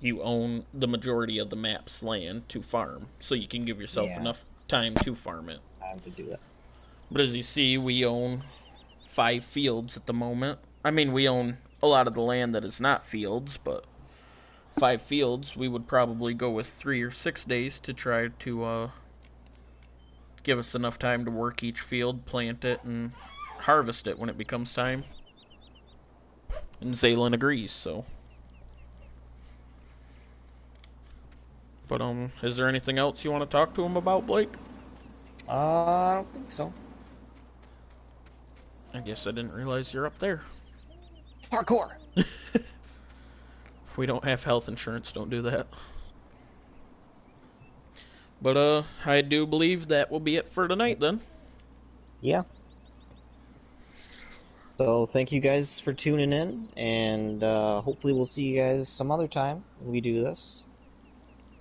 [SPEAKER 1] you own the majority of the map's land to farm, so you can give yourself enough time to farm it.
[SPEAKER 2] Time to do it.
[SPEAKER 1] But as you see, we own 5 fields at the moment. I mean, we own a lot of the land that is not fields, but 5 fields, we would probably go with 3 or 6 days to try to give us enough time to work each field, plant it, and harvest it when it becomes time. And Zaylin agrees, so. But, is there anything else you want to talk to him about, Blake?
[SPEAKER 2] I don't think so.
[SPEAKER 1] I guess I didn't realize you're up there.
[SPEAKER 2] Parkour!
[SPEAKER 1] If we don't have health insurance, don't do that. But, I do believe that will be it for tonight, then.
[SPEAKER 2] Yeah. So, thank you guys for tuning in, and hopefully we'll see you guys some other time when we do this.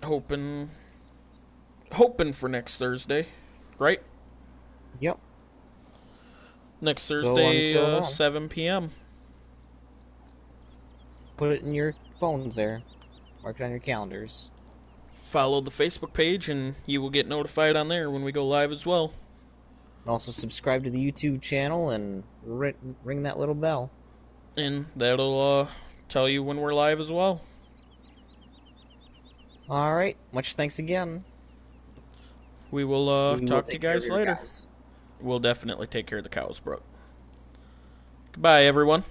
[SPEAKER 1] Hoping for next Thursday, right?
[SPEAKER 2] Yep.
[SPEAKER 1] Next
[SPEAKER 2] So,
[SPEAKER 1] Thursday,
[SPEAKER 2] until then,
[SPEAKER 1] 7 p.m.
[SPEAKER 2] put it in your phones there. Mark it on your calendars.
[SPEAKER 1] Follow the Facebook page, and you will get notified on there when we go live as well.
[SPEAKER 2] And also subscribe to the YouTube channel and ring that little bell.
[SPEAKER 1] And that'll tell you when we're live as well.
[SPEAKER 2] Alright, much thanks again.
[SPEAKER 1] We will
[SPEAKER 2] We
[SPEAKER 1] talk
[SPEAKER 2] will
[SPEAKER 1] to you
[SPEAKER 2] take care of
[SPEAKER 1] guys
[SPEAKER 2] your
[SPEAKER 1] later.
[SPEAKER 2] cows.
[SPEAKER 1] We'll definitely take care of the cows, Brooke. Goodbye, everyone.